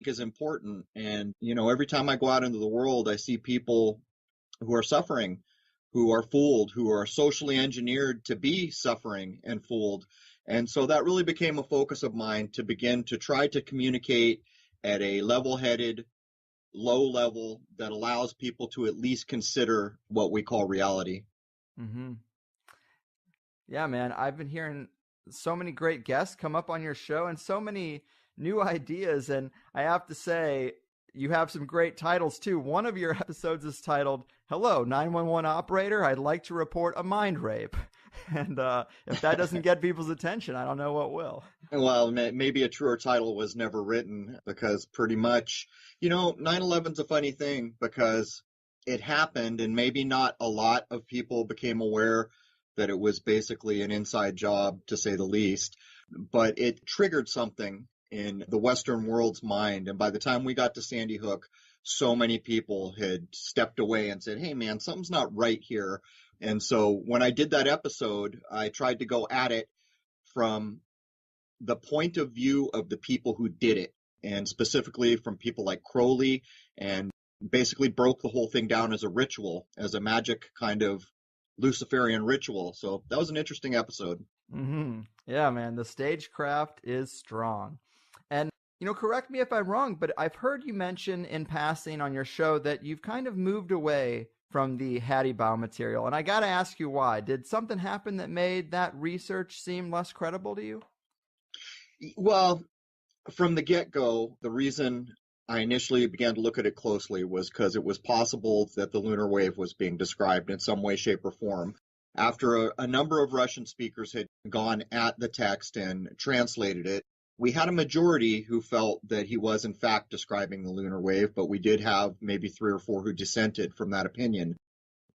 is important. And, every time I go out into the world, I see people who are suffering, who are fooled, who are socially engineered to be suffering and fooled. And so that really became a focus of mine, to begin to try to communicate at a level-headed, low level that allows people to at least consider what we call reality. Mm-hmm. Yeah, man, I've been hearing so many great guests come up on your show and so many new ideas. And I have to say, you have some great titles too. One of your episodes is titled, "Hello, 911 operator. I'd like to report a mind rape." And if that doesn't get people's attention, I don't know what will. Well, maybe a truer title was never written, because pretty much, 9/11's a funny thing, because it happened and maybe not a lot of people became aware that it was basically an inside job, to say the least, but it triggered something in the Western world's mind. And by the time we got to Sandy Hook, so many people had stepped away and said, hey, man, something's not right here. And so when I did that episode, I tried to go at it from the point of view of the people who did it, and specifically from people like Crowley, and basically broke the whole thing down as a ritual, as a magic kind of Luciferian ritual. So that was an interesting episode. Mm-hmm. Yeah, man, the stagecraft is strong. And, correct me if I'm wrong, but I've heard you mention in passing on your show that you've kind of moved away from the Hattie-Bow material. And I got to ask you why. Did something happen that made that research seem less credible to you? Well, from the get-go, the reason I initially began to look at it closely was because it was possible that the lunar wave was being described in some way, shape, or form. After a number of Russian speakers had gone at the text and translated it, we had a majority who felt that he was in fact describing the lunar wave, but we did have maybe 3 or 4 who dissented from that opinion.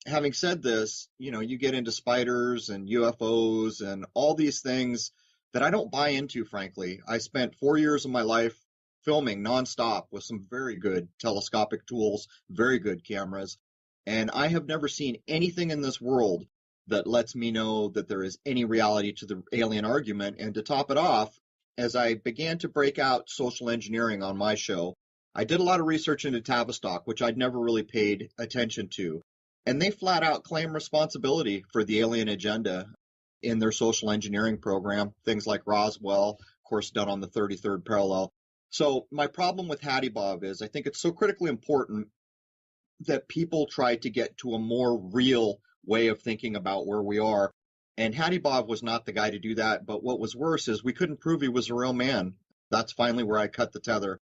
Having said this, you get into spiders and UFOs and all these things that I don't buy into, frankly. I spent 4 years of my life filming nonstop with some very good telescopic tools, very good cameras, and I have never seen anything in this world that lets me know that there is any reality to the alien argument. And to top it off, as I began to break out social engineering on my show, I did a lot of research into Tavistock, which I'd never really paid attention to. And they flat out claim responsibility for the alien agenda in their social engineering program, things like Roswell, of course, done on the 33rd parallel. So my problem with Hattie-Bob is I think it's so critically important that people try to get to a more real way of thinking about where we are. And Hattie-Bob was not the guy to do that. But what was worse is we couldn't prove he was a real man. That's finally where I cut the tether.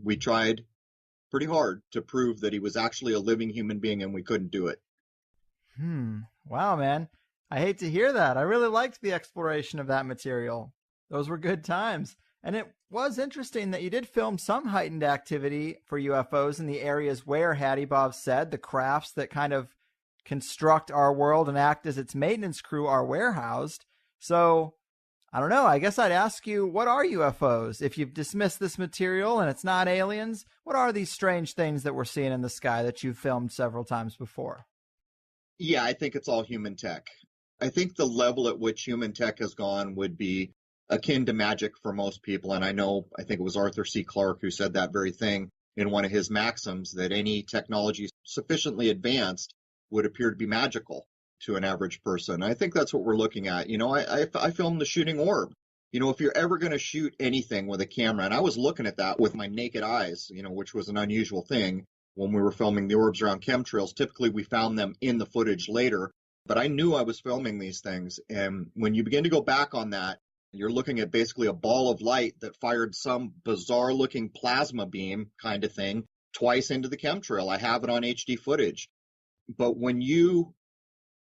We tried pretty hard to prove that he was actually a living human being, and we couldn't do it. Wow, man. I hate to hear that. I really liked the exploration of that material. Those were good times. And it was interesting that you did film some heightened activity for UFOs in the areas where Hattie-Bob said the crafts that kind of construct our world and act as its maintenance crew are warehoused. So, I don't know. I guess I'd ask you, what are UFOs? If you've dismissed this material and it's not aliens, what are these strange things that we're seeing in the sky that you've filmed several times before? Yeah, I think it's all human tech. I think the level at which human tech has gone would be akin to magic for most people. And I think it was Arthur C. Clarke who said that very thing in one of his maxims, that any technology sufficiently advanced would appear to be magical to an average person. I think that's what we're looking at. I filmed the shooting orb. If you're ever going to shoot anything with a camera, and I was looking at that with my naked eyes, which was an unusual thing when we were filming the orbs around chemtrails. Typically, we found them in the footage later, but I knew I was filming these things. And when you begin to go back on that, you're looking at basically a ball of light that fired some bizarre looking plasma beam kind of thing twice into the chemtrail. I have it on HD footage. But when you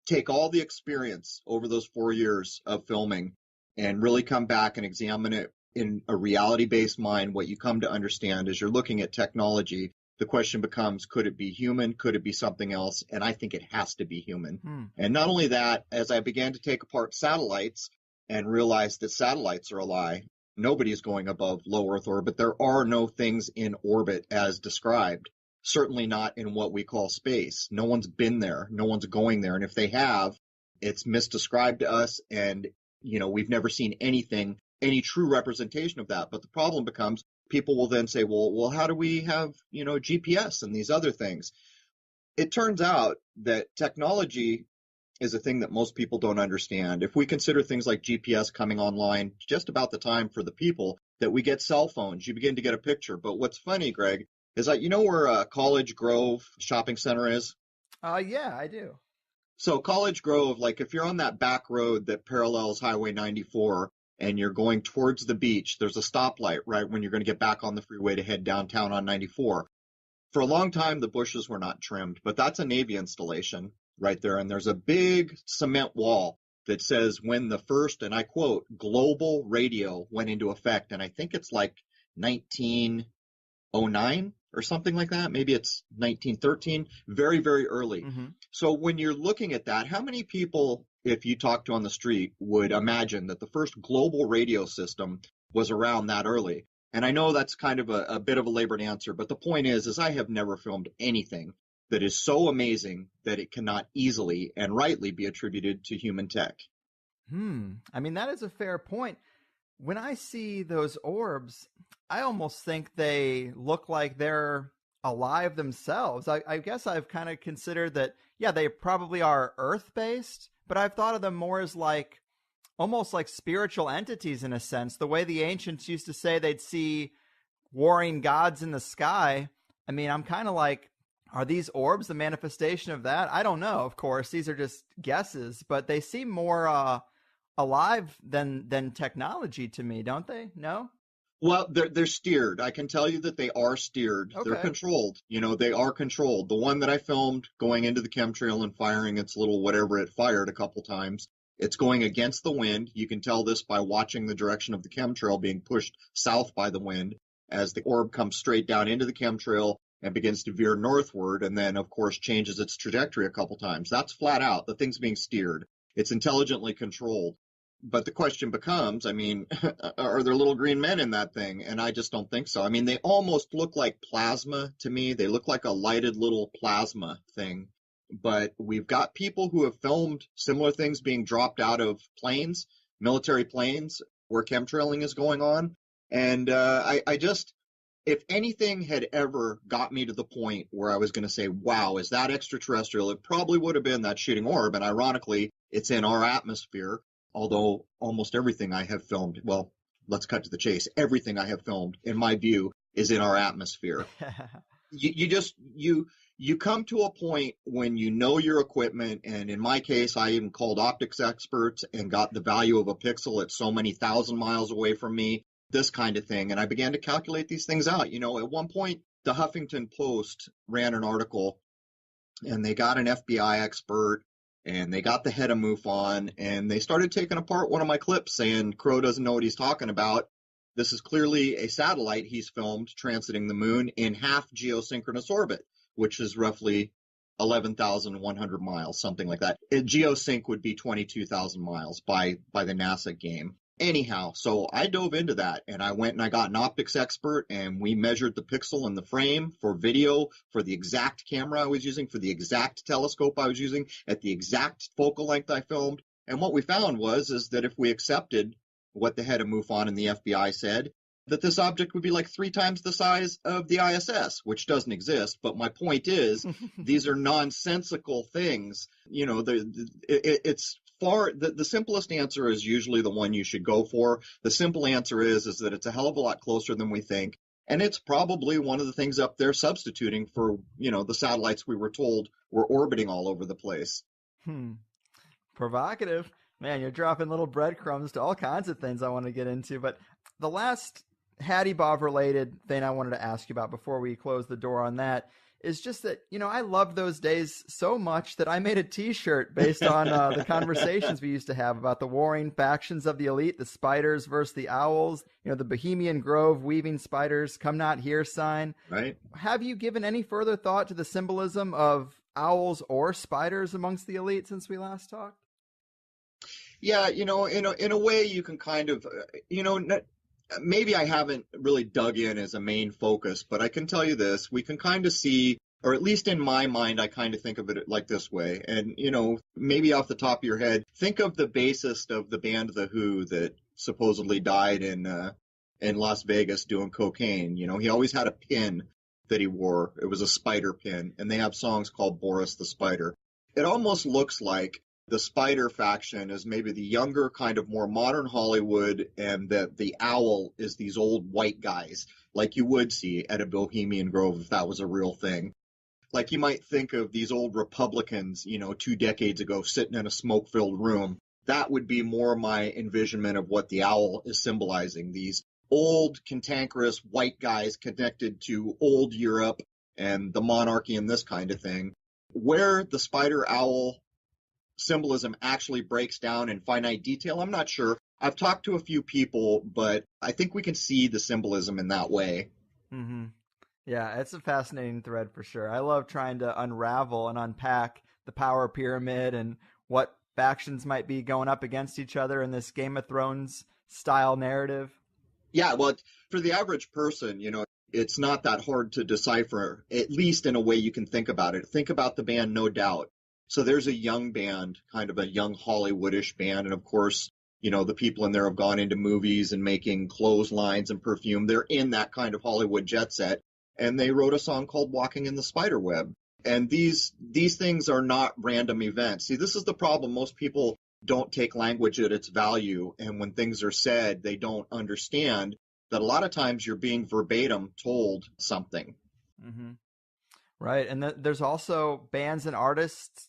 take all the experience over those 4 years of filming and really come back and examine it in a reality-based mind, what you come to understand is you're looking at technology. The question becomes, could it be human? Could it be something else? And I think it has to be human. And not only that, as I began to take apart satellites and realize that satellites are a lie, nobody's going above low Earth orbit. There are no things in orbit as described. Certainly not in what we call space. No one's been there. No one's going there. And if they have, it's misdescribed to us. And, we've never seen any true representation of that. But the problem becomes, people will then say, well, how do we have, GPS and these other things? It turns out that technology is a thing that most people don't understand. If we consider things like GPS coming online just about the time for the people that we get cell phones, you begin to get a picture. But what's funny, Greg, is that where College Grove shopping center is? Yeah, I do. So College Grove, like if you're on that back road that parallels Highway 94 and you're going towards the beach, there's a stoplight right when you're going to get back on the freeway to head downtown on 94. For a long time, the bushes were not trimmed, but that's a Navy installation right there. And there's a big cement wall that says when the first, and I quote, global radio went into effect. And I think it's like 1909 or something like that. Maybe it's 1913, very, very early. Mm-hmm. So when you're looking at that, how many people, if you talk to on the street, would imagine that the first global radio system was around that early? And I know that's kind of a bit of a labored answer, but the point is I have never filmed anything that is so amazing that it cannot easily and rightly be attributed to human tech. I mean, that is a fair point. When I see those orbs, I almost think they look like they're alive themselves. I guess I've kind of considered that, yeah, they probably are Earth-based, but I've thought of them more as like almost like spiritual entities in a sense. The way the ancients used to say they'd see warring gods in the sky. I mean, I'm kind of like, are these orbs the manifestation of that? I don't know, of course. These are just guesses, but they seem more alive than technology to me, don't they? No? Well, they're steered. I can tell you that they are steered. Okay. They're controlled. They are controlled. The one that I filmed going into the chemtrail and firing its little whatever it fired a couple times, it's going against the wind. You can tell this by watching the direction of the chemtrail being pushed south by the wind as the orb comes straight down into the chemtrail and begins to veer northward and then, of course, changes its trajectory a couple times. That's flat out. The thing's being steered. It's intelligently controlled. But the question becomes, I mean, are there little green men in that thing? And I just don't think so. I mean, they almost look like plasma to me. They look like a lighted little plasma thing. But we've got people who have filmed similar things being dropped out of planes, military planes, where chemtrailing is going on. And I just, if anything had ever got me to the point where I was going to say, wow, is that extraterrestrial? It probably would have been that shooting orb. And ironically, it's in our atmosphere. Although almost everything I have filmed, well, let's cut to the chase. Everything I have filmed, in my view, is in our atmosphere. You come to a point when you know your equipment, and in my case, I even called optics experts and got the value of a pixel at so many thousand miles away from me, this kind of thing. And I began to calculate these things out. At one point, the Huffington Post ran an article, and they got an FBI expert, and they got the head of MUFON, and they started taking apart one of my clips saying Crow doesn't know what he's talking about. This is clearly a satellite he's filmed transiting the moon in half geosynchronous orbit, which is roughly 11,100 miles, something like that. Geosync would be 22,000 miles by the NASA game. Anyhow, so I dove into that, and I went and I got an optics expert, and we measured the pixel in the frame for video, for the exact camera I was using, for the exact telescope I was using, at the exact focal length I filmed. And what we found is that if we accepted what the head of MUFON and the FBI said, that this object would be like 3 times the size of the ISS, which doesn't exist. But my point is, these are nonsensical things. It's far, the simplest answer is usually the one you should go for. The simple answer is that it's a hell of a lot closer than we think. And it's probably one of the things up there substituting for, the satellites we were told were orbiting all over the place. Provocative. Man, you're dropping little breadcrumbs to all kinds of things I want to get into. But the last Hattie Bob related thing I wanted to ask you about before we close the door on that is just that, I loved those days so much that I made a T-shirt based on the conversations we used to have about the warring factions of the elite, the spiders versus the owls, the Bohemian Grove weaving spiders, come not here sign. Right. Have you given any further thought to the symbolism of owls or spiders amongst the elite since we last talked? Yeah, in a way you can kind of, maybe I haven't really dug in as a main focus, but I can tell you this, we can kind of see, or at least in my mind, I kind of think of it like this way. And, maybe off the top of your head, think of the bassist of the band The Who that supposedly died in in Las Vegas doing cocaine. You know, he always had a pin that he wore. It was a spider pin, and they have songs called Boris the Spider. It almost looks like the spider faction is maybe the younger, kind of more modern Hollywood, and that the owl is these old white guys, like you would see at a Bohemian Grove if that was a real thing. Like you might think of these old Republicans, you know, 2 decades ago sitting in a smoke-filled room. That would be more my envisionment of what the owl is symbolizing. These old, cantankerous white guys connected to old Europe and the monarchy and this kind of thing. Where the spider owl symbolism actually breaks down in finite detail, I'm not sure. I've talked to a few people, but I think we can see the symbolism in that way. Mm-hmm. Yeah, it's a fascinating thread for sure. I love trying to unravel and unpack the power pyramid and what factions might be going up against each other in this Game of Thrones style narrative. Yeah, well, for the average person, you know, it's not that hard to decipher, at least in a way you can think about it. Think about the band No Doubt. So there's a young band, kind of a young Hollywoodish band. And of course, you know, the people in there have gone into movies and making clotheslines and perfume. They're in that kind of Hollywood jet set. And they wrote a song called Walking in the Spiderweb. And these things are not random events. See, this is the problem. Most people don't take language at its value. And when things are said, they don't understand that a lot of times you're being verbatim told something. Mm-hmm. Right. And there's also bands and artists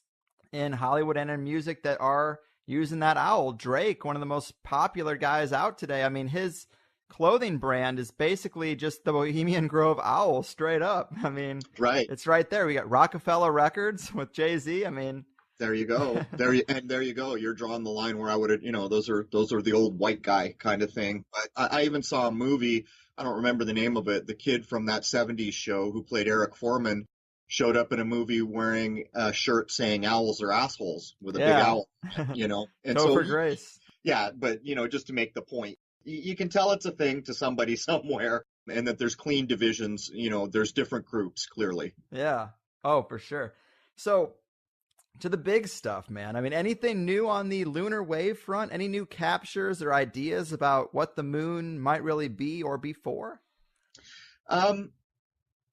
in Hollywood and in music that are using that owl. Drake, one of the most popular guys out today. I mean, his clothing brand is basically just the Bohemian Grove owl straight up. I mean, right. It's right there. We got Rockefeller Records with Jay-Z. I mean, there you go. There you go. You're drawing the line where I would have, you know, those are the old white guy kind of thing. But I even saw a movie, I don't remember the name of it. The kid from that 70s show who played Eric Foreman showed up in a movie wearing a shirt saying owls are assholes with a big owl, you know. And Topher Grace. Yeah, but you know, just to make the point, you can tell it's a thing to somebody somewhere, and that there's clean divisions, you know, there's different groups, clearly. Yeah. Oh, for sure. So to the big stuff, man. I mean, anything new on the lunar wave front? Any new captures or ideas about what the moon might really be or be for?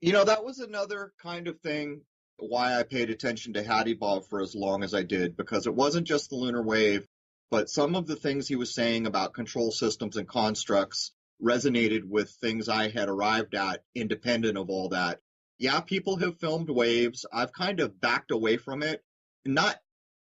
You know, that was another kind of thing why I paid attention to Hattie Bob for as long as I did, because it wasn't just the lunar wave, but some of the things he was saying about control systems and constructs resonated with things I had arrived at independent of all that. Yeah, people have filmed waves. I've kind of backed away from it. Not,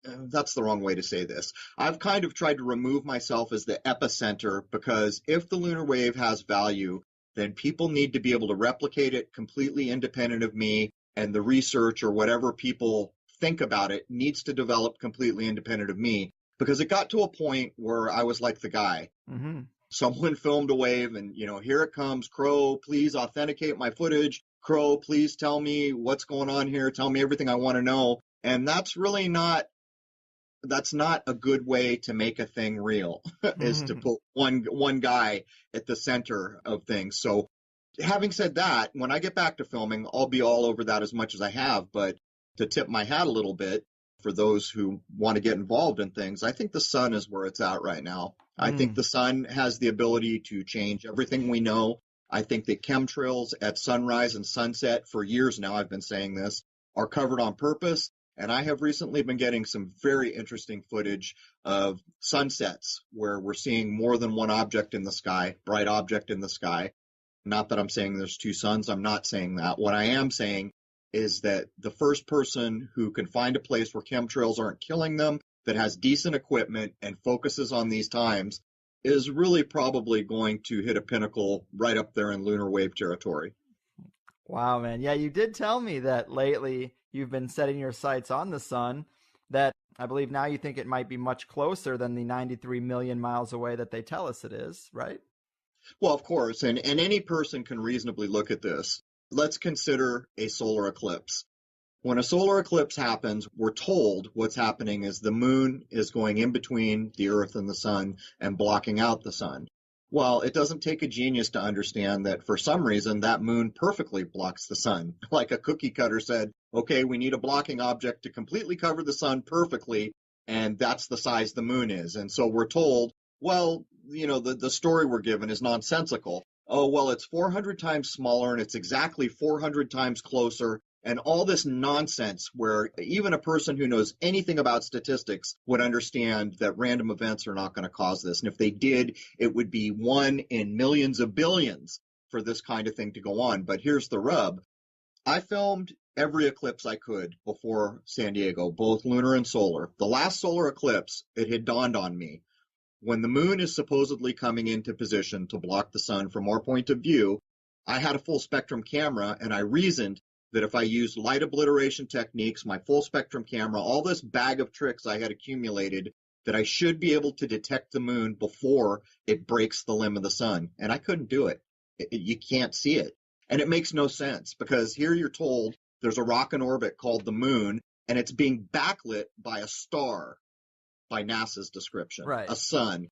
that's the wrong way to say this. I've kind of tried to remove myself as the epicenter, because if the lunar wave has value, then people need to be able to replicate it completely independent of me, and the research or whatever people think about it needs to develop completely independent of me, because it got to a point where I was like the guy. Mm-hmm. Someone filmed a wave and, you know, here it comes. Crow, please authenticate my footage. Crow, please tell me what's going on here. Tell me everything I want to know. And that's really not a good way to make a thing real, is to put one guy at the center of things. So having said that, when I get back to filming, I'll be all over that as much as I have. But to tip my hat a little bit for those who want to get involved in things, I think the sun is where it's at right now. I think the sun has the ability to change everything we know. I think that chemtrails at sunrise and sunset, for years now, I've been saying this, are covered on purpose. And I have recently been getting some very interesting footage of sunsets where we're seeing more than one object in the sky, bright object in the sky. Not that I'm saying there's two suns. I'm not saying that. What I am saying is that the first person who can find a place where chemtrails aren't killing them, that has decent equipment and focuses on these times, is really probably going to hit a pinnacle right up there in lunar wave territory. Wow, man. Yeah, you did tell me that lately you've been setting your sights on the sun, that I believe now you think it might be much closer than the 93 million miles away that they tell us it is, right? Well, of course, and any person can reasonably look at this. Let's consider a solar eclipse. When a solar eclipse happens, we're told what's happening is the moon is going in between the Earth and the sun and blocking out the sun. Well, it doesn't take a genius to understand that for some reason that moon perfectly blocks the sun. Like a cookie cutter said, okay, we need a blocking object to completely cover the sun perfectly, and that's the size the moon is. And so we're told, well, the story we're given is nonsensical. Oh, well, it's 400 times smaller and it's exactly 400 times closer. And all this nonsense where even a person who knows anything about statistics would understand that random events are not going to cause this. And if they did, it would be one in millions of billions for this kind of thing to go on. But here's the rub. I filmed every eclipse I could before San Diego, both lunar and solar. The last solar eclipse, it had dawned on me. When the moon is supposedly coming into position to block the sun from our point of view, I had a full spectrum camera, and I reasoned that if I used light obliteration techniques, my full spectrum camera, all this bag of tricks I had accumulated, that I should be able to detect the moon before it breaks the limb of the sun. And I couldn't do it. You can't see it. And it makes no sense, because here you're told there's a rock in orbit called the moon, and it's being backlit by a star, by NASA's description, right. A sun,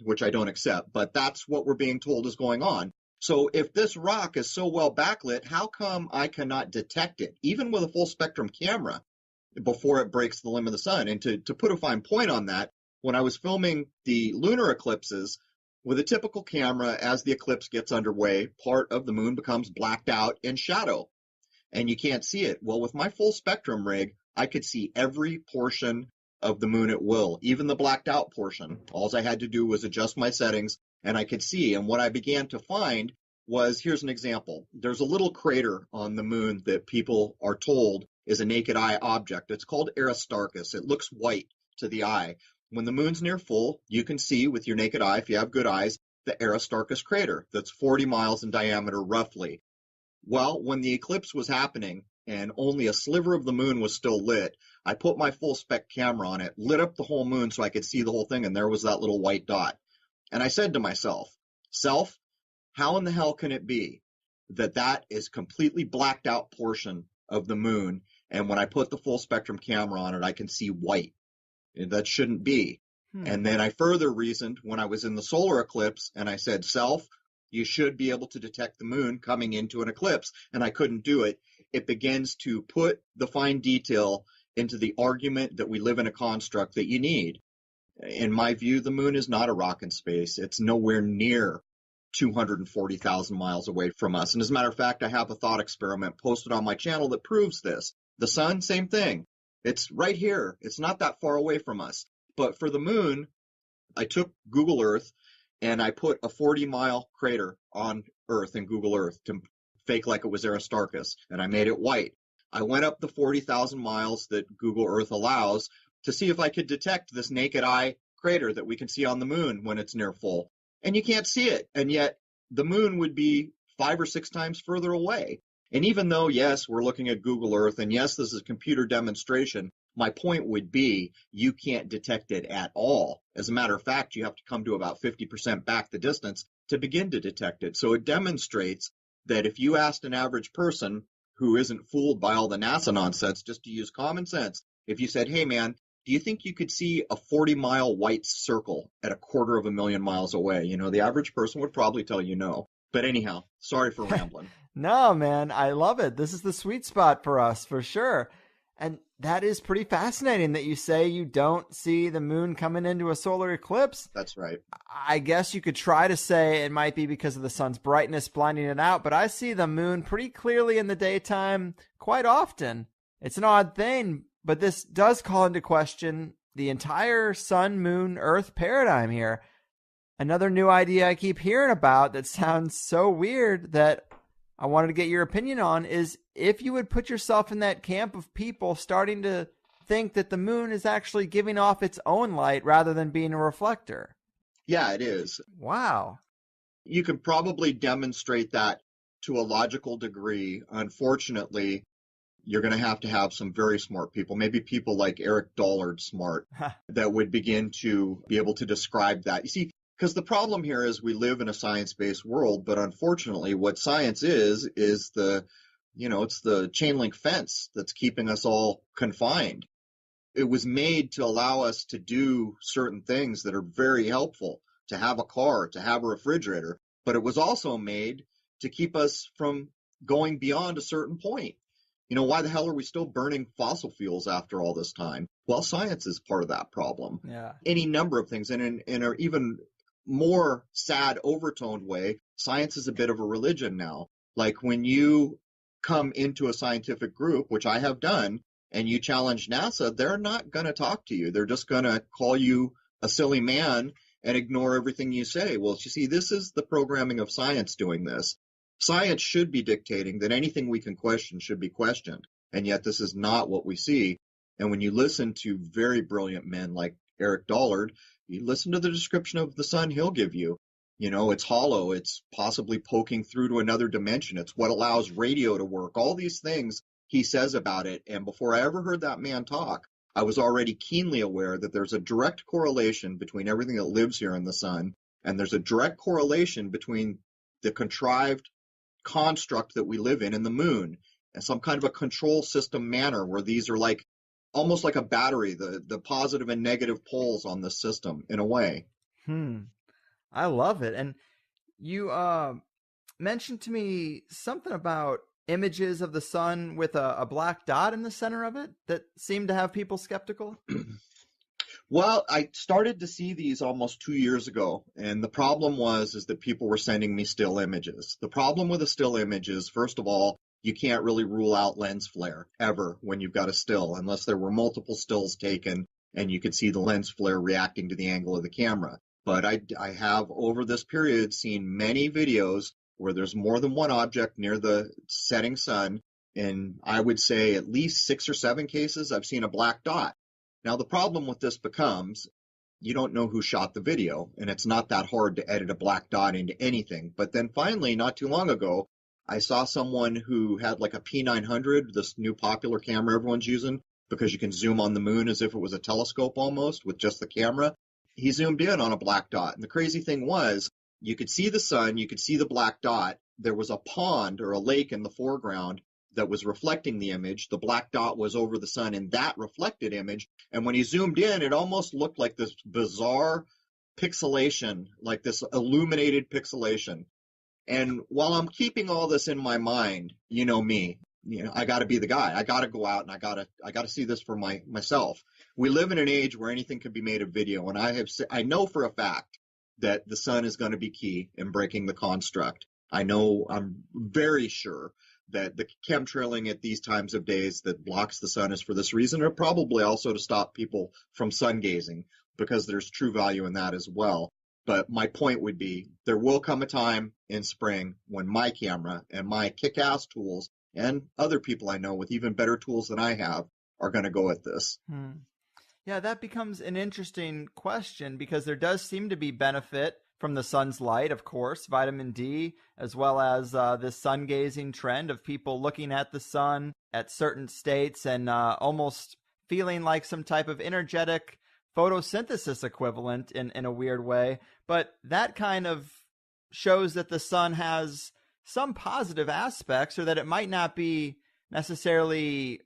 which I don't accept, but that's what we're being told is going on. So if this rock is so well backlit, how come I cannot detect it, even with a full spectrum camera, before it breaks the limb of the sun? And to put a fine point on that, when I was filming the lunar eclipses, with a typical camera, as the eclipse gets underway, part of the moon becomes blacked out in shadow, and you can't see it. Well, with my full spectrum rig, I could see every portion of the moon at will, even the blacked out portion. All I had to do was adjust my settings, and I could see. And what I began to find was, here's an example. There's a little crater on the moon that people are told is a naked eye object. It's called Aristarchus. It looks white to the eye. When the moon's near full, you can see with your naked eye, if you have good eyes, the Aristarchus crater that's 40 miles in diameter roughly. Well, when the eclipse was happening and only a sliver of the moon was still lit, I put my full spec camera on it, lit up the whole moon so I could see the whole thing, and there was that little white dot. And I said to myself, how in the hell can it be that that is completely blacked out portion of the moon, and when I put the full spectrum camera on it, I can see white? That shouldn't be. And then I further reasoned when I was in the solar eclipse, and I said, you should be able to detect the moon coming into an eclipse, and I couldn't do it. It begins to put the fine detail into the argument that we live in a construct that you need. In my view, the moon is not a rock in space. It's nowhere near 240,000 miles away from us. And as a matter of fact, I have a thought experiment posted on my channel that proves this. The sun, same thing. It's right here. It's not that far away from us. But for the moon, I took Google Earth and I put a 40-mile crater on Earth in Google Earth to fake like it was Aristarchus, and I made it white. I went up the 40,000 miles that Google Earth allows to see if I could detect this naked eye crater that we can see on the moon when it's near full. And you can't see it, and yet the moon would be 5 or 6 times further away. And even though, yes, we're looking at Google Earth, and yes, this is a computer demonstration, my point would be you can't detect it at all. As a matter of fact, you have to come to about 50% back the distance to begin to detect it. So it demonstrates that if you asked an average person who isn't fooled by all the NASA nonsense, just to use common sense, if you said, hey man, do you think you could see a 40-mile white circle at 250,000 miles away? The average person would probably tell you no. But anyhow, sorry for rambling. No, man, I love it. This is the sweet spot for us, for sure. And that is pretty fascinating that you say you don't see the moon coming into a solar eclipse. That's right. I guess you could try to say it might be because of the sun's brightness blinding it out, but I see the moon pretty clearly in the daytime quite often. It's an odd thing, but this does call into question the entire sun, moon, earth paradigm here. Another new idea I keep hearing about that sounds so weird that I wanted to get your opinion on is if you would put yourself in that camp of people starting to think that the moon is actually giving off its own light rather than being a reflector. Yeah, it is. Wow. You can probably demonstrate that to a logical degree. Unfortunately, you're going to have some very smart people, maybe people like Eric Dollard smart, that would begin to be able to describe that. You see, because the problem here is we live in a science-based world, but unfortunately what science is it's the chain link fence that's keeping us all confined. It was made to allow us to do certain things that are very helpful, to have a car, to have a refrigerator, but it was also made to keep us from going beyond a certain point. Why the hell are we still burning fossil fuels after all this time? Well, science is part of that problem. Yeah. Any number of things, and even more sad overtoned way, science is a bit of a religion now. Like when you come into a scientific group, which I have done, and you challenge NASA, they're not going to talk to you. They're just going to call you a silly man and ignore everything you say. Well, you see, this is the programming of science doing this. Science should be dictating that anything we can question should be questioned. And yet this is not what we see. And when you listen to very brilliant men like Eric Dollard, you listen to the description of the sun he'll give you. You know, it's hollow. It's possibly poking through to another dimension. It's what allows radio to work. All these things he says about it. And before I ever heard that man talk, I was already keenly aware that there's a direct correlation between everything that lives here in the sun, and there's a direct correlation between the contrived construct that we live in the moon, and some kind of a control system manner where these are like almost like a battery, the positive and negative poles on the system in a way. I love it. And you mentioned to me something about images of the sun with a black dot in the center of it that seemed to have people skeptical. Well, I started to see these almost 2 years ago, and the problem is that people were sending me still images. The problem with a still image is, first of all, you can't really rule out lens flare ever when you've got a still, unless there were multiple stills taken and you could see the lens flare reacting to the angle of the camera. But I have, over this period, seen many videos where there's more than one object near the setting sun, and I would say at least 6 or 7 cases I've seen a black dot. Now, the problem with this becomes you don't know who shot the video, and it's not that hard to edit a black dot into anything. But then finally, not too long ago, I saw someone who had like a P900, this new popular camera everyone's using, because you can zoom on the moon as if it was a telescope almost with just the camera. He zoomed in on a black dot. And the crazy thing was, you could see the sun, you could see the black dot. There was a pond or a lake in the foreground that was reflecting the image. The black dot was over the sun in that reflected image. And when he zoomed in, it almost looked like this bizarre pixelation, like this illuminated pixelation. And while I'm keeping all this in my mind, you know me, I got to be the guy. I got to go out and I got to see this for myself. We live in an age where anything can be made a video, and I know for a fact that the sun is going to be key in breaking the construct. I'm very sure that the chemtrailing at these times of days that blocks the sun is for this reason, or probably also to stop people from sun gazing, because there's true value in that as well. But my point would be, there will come a time in spring when my camera and my kick-ass tools and other people I know with even better tools than I have are going to go at this. Yeah, that becomes an interesting question, because there does seem to be benefit from the sun's light, of course, vitamin D, as well as this sun gazing trend of people looking at the sun at certain states and almost feeling like some type of energetic photosynthesis equivalent in a weird way. But that kind of shows that the sun has some positive aspects, or that it might not be necessarily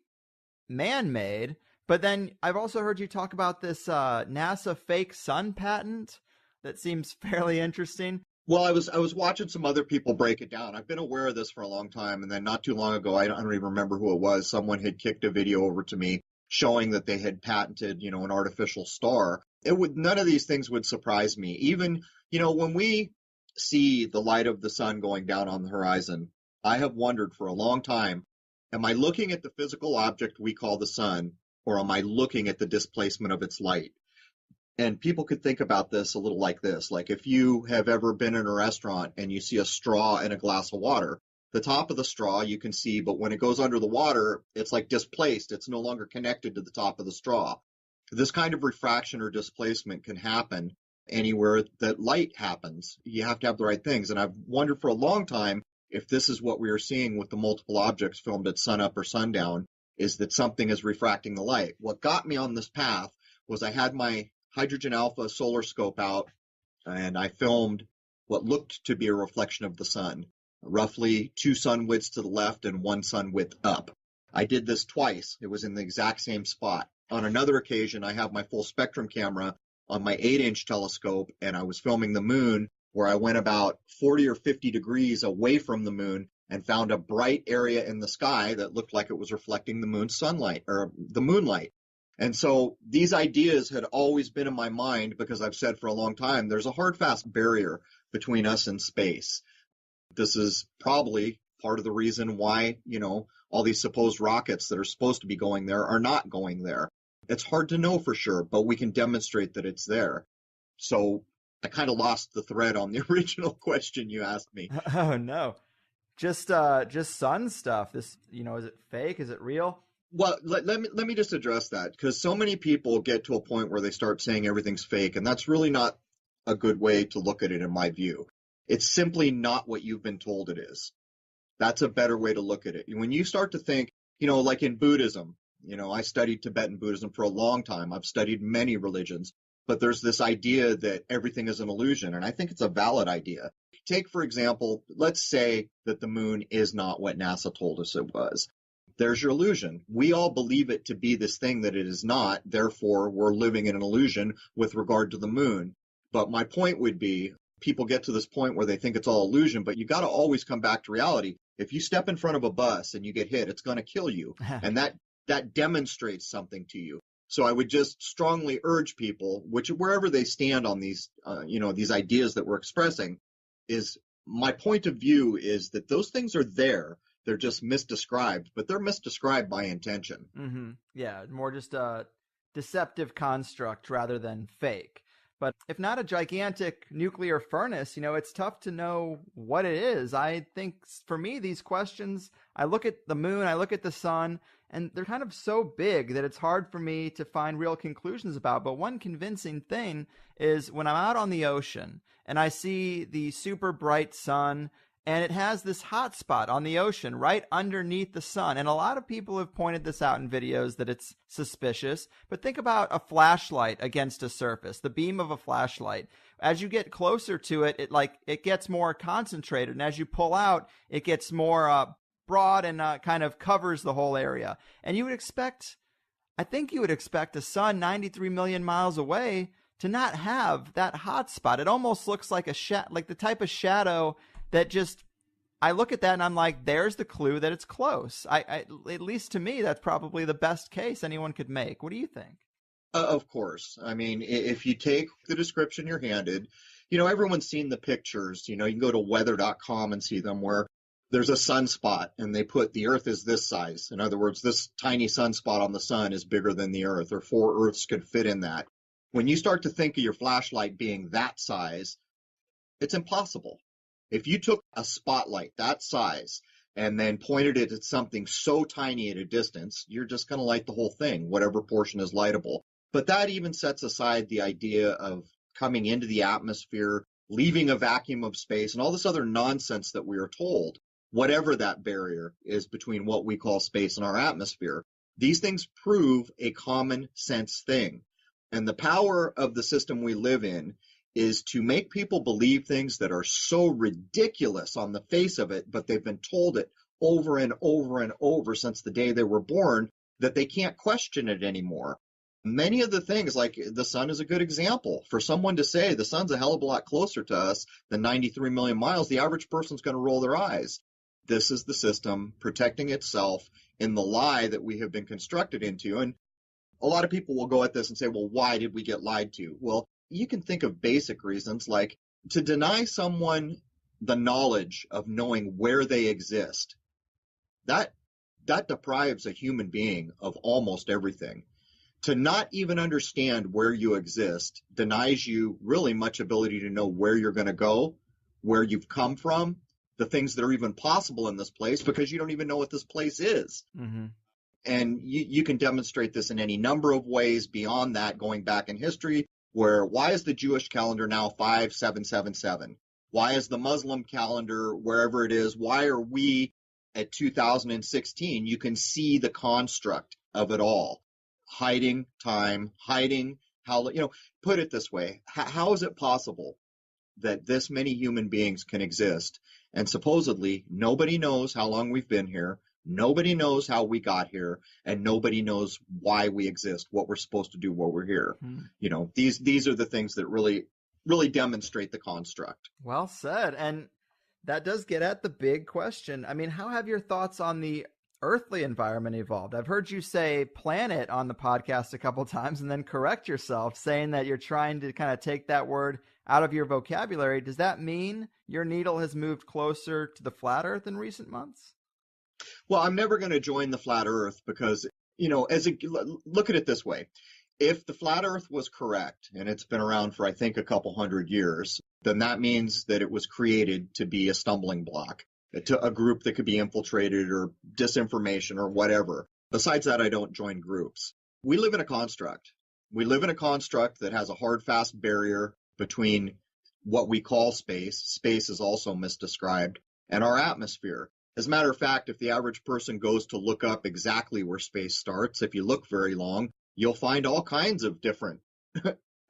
man-made. But then I've also heard you talk about this NASA fake sun patent that seems fairly interesting. Well, I was watching some other people break it down. I've been aware of this for a long time, and then not too long ago, I don't even remember who it was, someone had kicked a video over to me showing that they had patented, an artificial star. None of these things would surprise me. Even, when we see the light of the sun going down on the horizon, I have wondered for a long time, am I looking at the physical object we call the sun, or am I looking at the displacement of its light? And people could think about this a little like this. Like if you have ever been in a restaurant and you see a straw in a glass of water, the top of the straw you can see, but when it goes under the water, it's like displaced. It's no longer connected to the top of the straw. This kind of refraction or displacement can happen anywhere that light happens. You have to have the right things. And I've wondered for a long time if this is what we are seeing with the multiple objects filmed at sunup or sundown, is that something is refracting the light. What got me on this path was I had my hydrogen alpha solar scope out, and I filmed what looked to be a reflection of the sun, roughly 2 sun widths to the left and 1 sun width up. I did this twice. It was in the exact same spot. On another occasion, I have my full spectrum camera on my 8-inch telescope, and I was filming the moon, where I went about 40 or 50 degrees away from the moon and found a bright area in the sky that looked like it was reflecting the moon's sunlight, or the moonlight. And so these ideas had always been in my mind because I've said for a long time, there's a hard, fast barrier between us and space. This is probably part of the reason why, all these supposed rockets that are supposed to be going there are not going there. It's hard to know for sure, but we can demonstrate that it's there. So I kind of lost the thread on the original question you asked me. Oh no. Just sun stuff. This, is it fake? Is it real? Well, let me just address that, because so many people get to a point where they start saying everything's fake, and that's really not a good way to look at it, in my view. It's simply not what you've been told it is. That's a better way to look at it. When you start to think, like in Buddhism, I studied Tibetan Buddhism for a long time. I've studied many religions, but there's this idea that everything is an illusion, and I think it's a valid idea. Take, for example, let's say that the moon is not what NASA told us it was. There's your illusion. We all believe it to be this thing that it is not. Therefore, we're living in an illusion with regard to the moon. But my point would be, people get to this point where they think it's all illusion, but you got to always come back to reality. If you step in front of a bus and you get hit, it's going to kill you. And that demonstrates something to you. So I would just strongly urge people, wherever they stand on these, these ideas that we're expressing, is my point of view is that those things are there. They're just misdescribed, but they're misdescribed by intention. Mm-hmm. Yeah, more just a deceptive construct rather than fake. But if not a gigantic nuclear furnace, it's tough to know what it is. I think for me, these questions, I look at the moon, I look at the sun, and they're kind of so big that it's hard for me to find real conclusions about. But one convincing thing is when I'm out on the ocean and I see the super bright sun, and it has this hot spot on the ocean right underneath the sun. And a lot of people have pointed this out in videos that it's suspicious. But think about a flashlight against a surface, the beam of a flashlight. As you get closer to it, it gets more concentrated. And as you pull out, it gets more broad and kind of covers the whole area. And I think you would expect a sun 93 million miles away to not have that hot spot. It almost looks like like the type of shadow that I look at that and I'm like, there's the clue that it's close. At least to me, that's probably the best case anyone could make. What do you think? Of course. I mean, if you take the description you're handed, everyone's seen the pictures. You can go to weather.com and see them where there's a sunspot and they put the Earth is this size. In other words, this tiny sunspot on the sun is bigger than the Earth, or 4 Earths could fit in that. When you start to think of your flashlight being that size, it's impossible. If you took a spotlight that size and then pointed it at something so tiny at a distance, you're just going to light the whole thing, whatever portion is lightable. But that even sets aside the idea of coming into the atmosphere, leaving a vacuum of space, and all this other nonsense that we are told, whatever that barrier is between what we call space and our atmosphere. These things prove a common sense thing. And the power of the system we live in is to make people believe things that are so ridiculous on the face of it, but they've been told it over and over and over since the day they were born, that they can't question it anymore. Many of the things, like the sun is a good example. For someone to say the sun's a hell of a lot closer to us than 93 million miles, the average person's going to roll their eyes. This is the system protecting itself in the lie that we have been constructed into. And a lot of people will go at this and say, well, why did we get lied to? Well, you can think of basic reasons, like to deny someone the knowledge of knowing where they exist. That deprives a human being of almost everything. To not even understand where you exist denies you really much ability to know where you're going to go, where you've come from, the things that are even possible in this place, because you don't even know what this place is. Mm-hmm. And you can demonstrate this in any number of ways beyond that, going back in history. Why is the Jewish calendar now 5777? Why is the Muslim calendar, wherever it is, why are we at 2016? You can see the construct of it all. Hiding time, hiding how, put it this way. How is it possible that this many human beings can exist? And supposedly nobody knows how long we've been here. Nobody knows how we got here, and nobody knows why we exist, what we're supposed to do while we're here. These are the things that really, really demonstrate the construct. Well said. And that does get at the big question. I mean, how have your thoughts on the earthly environment evolved. I've heard you say planet on the podcast a couple times and then correct yourself, saying that you're trying to kind of take that word out of your vocabulary. Does that mean your needle has moved closer to the flat earth in recent months? Well, I'm never going to join the flat earth because, look at it this way. If the flat earth was correct, and it's been around for, I think, a couple hundred years, then that means that it was created to be a stumbling block to a group that could be infiltrated or disinformation or whatever. Besides that, I don't join groups. We live in a construct. We live in a construct that has a hard, fast barrier between what we call space. Space is also misdescribed, and our atmosphere. As a matter of fact, if the average person goes to look up exactly where space starts, if you look very long, you'll find all kinds of different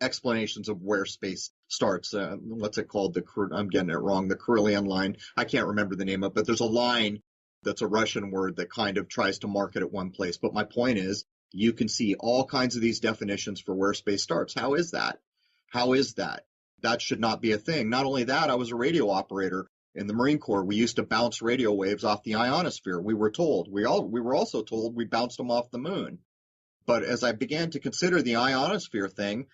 explanations of where space starts. What's it called? I'm getting it wrong. The Carillion line. I can't remember the name of it, but there's a line that's a Russian word that kind of tries to mark it at one place. But my point is, you can see all kinds of these definitions for where space starts. How is that? How is that? That should not be a thing. Not only that, I was a radio operator in the Marine Corps. We used to bounce radio waves off the ionosphere. We were told. We were also told we bounced them off the moon. But as I began to consider the ionosphere thing,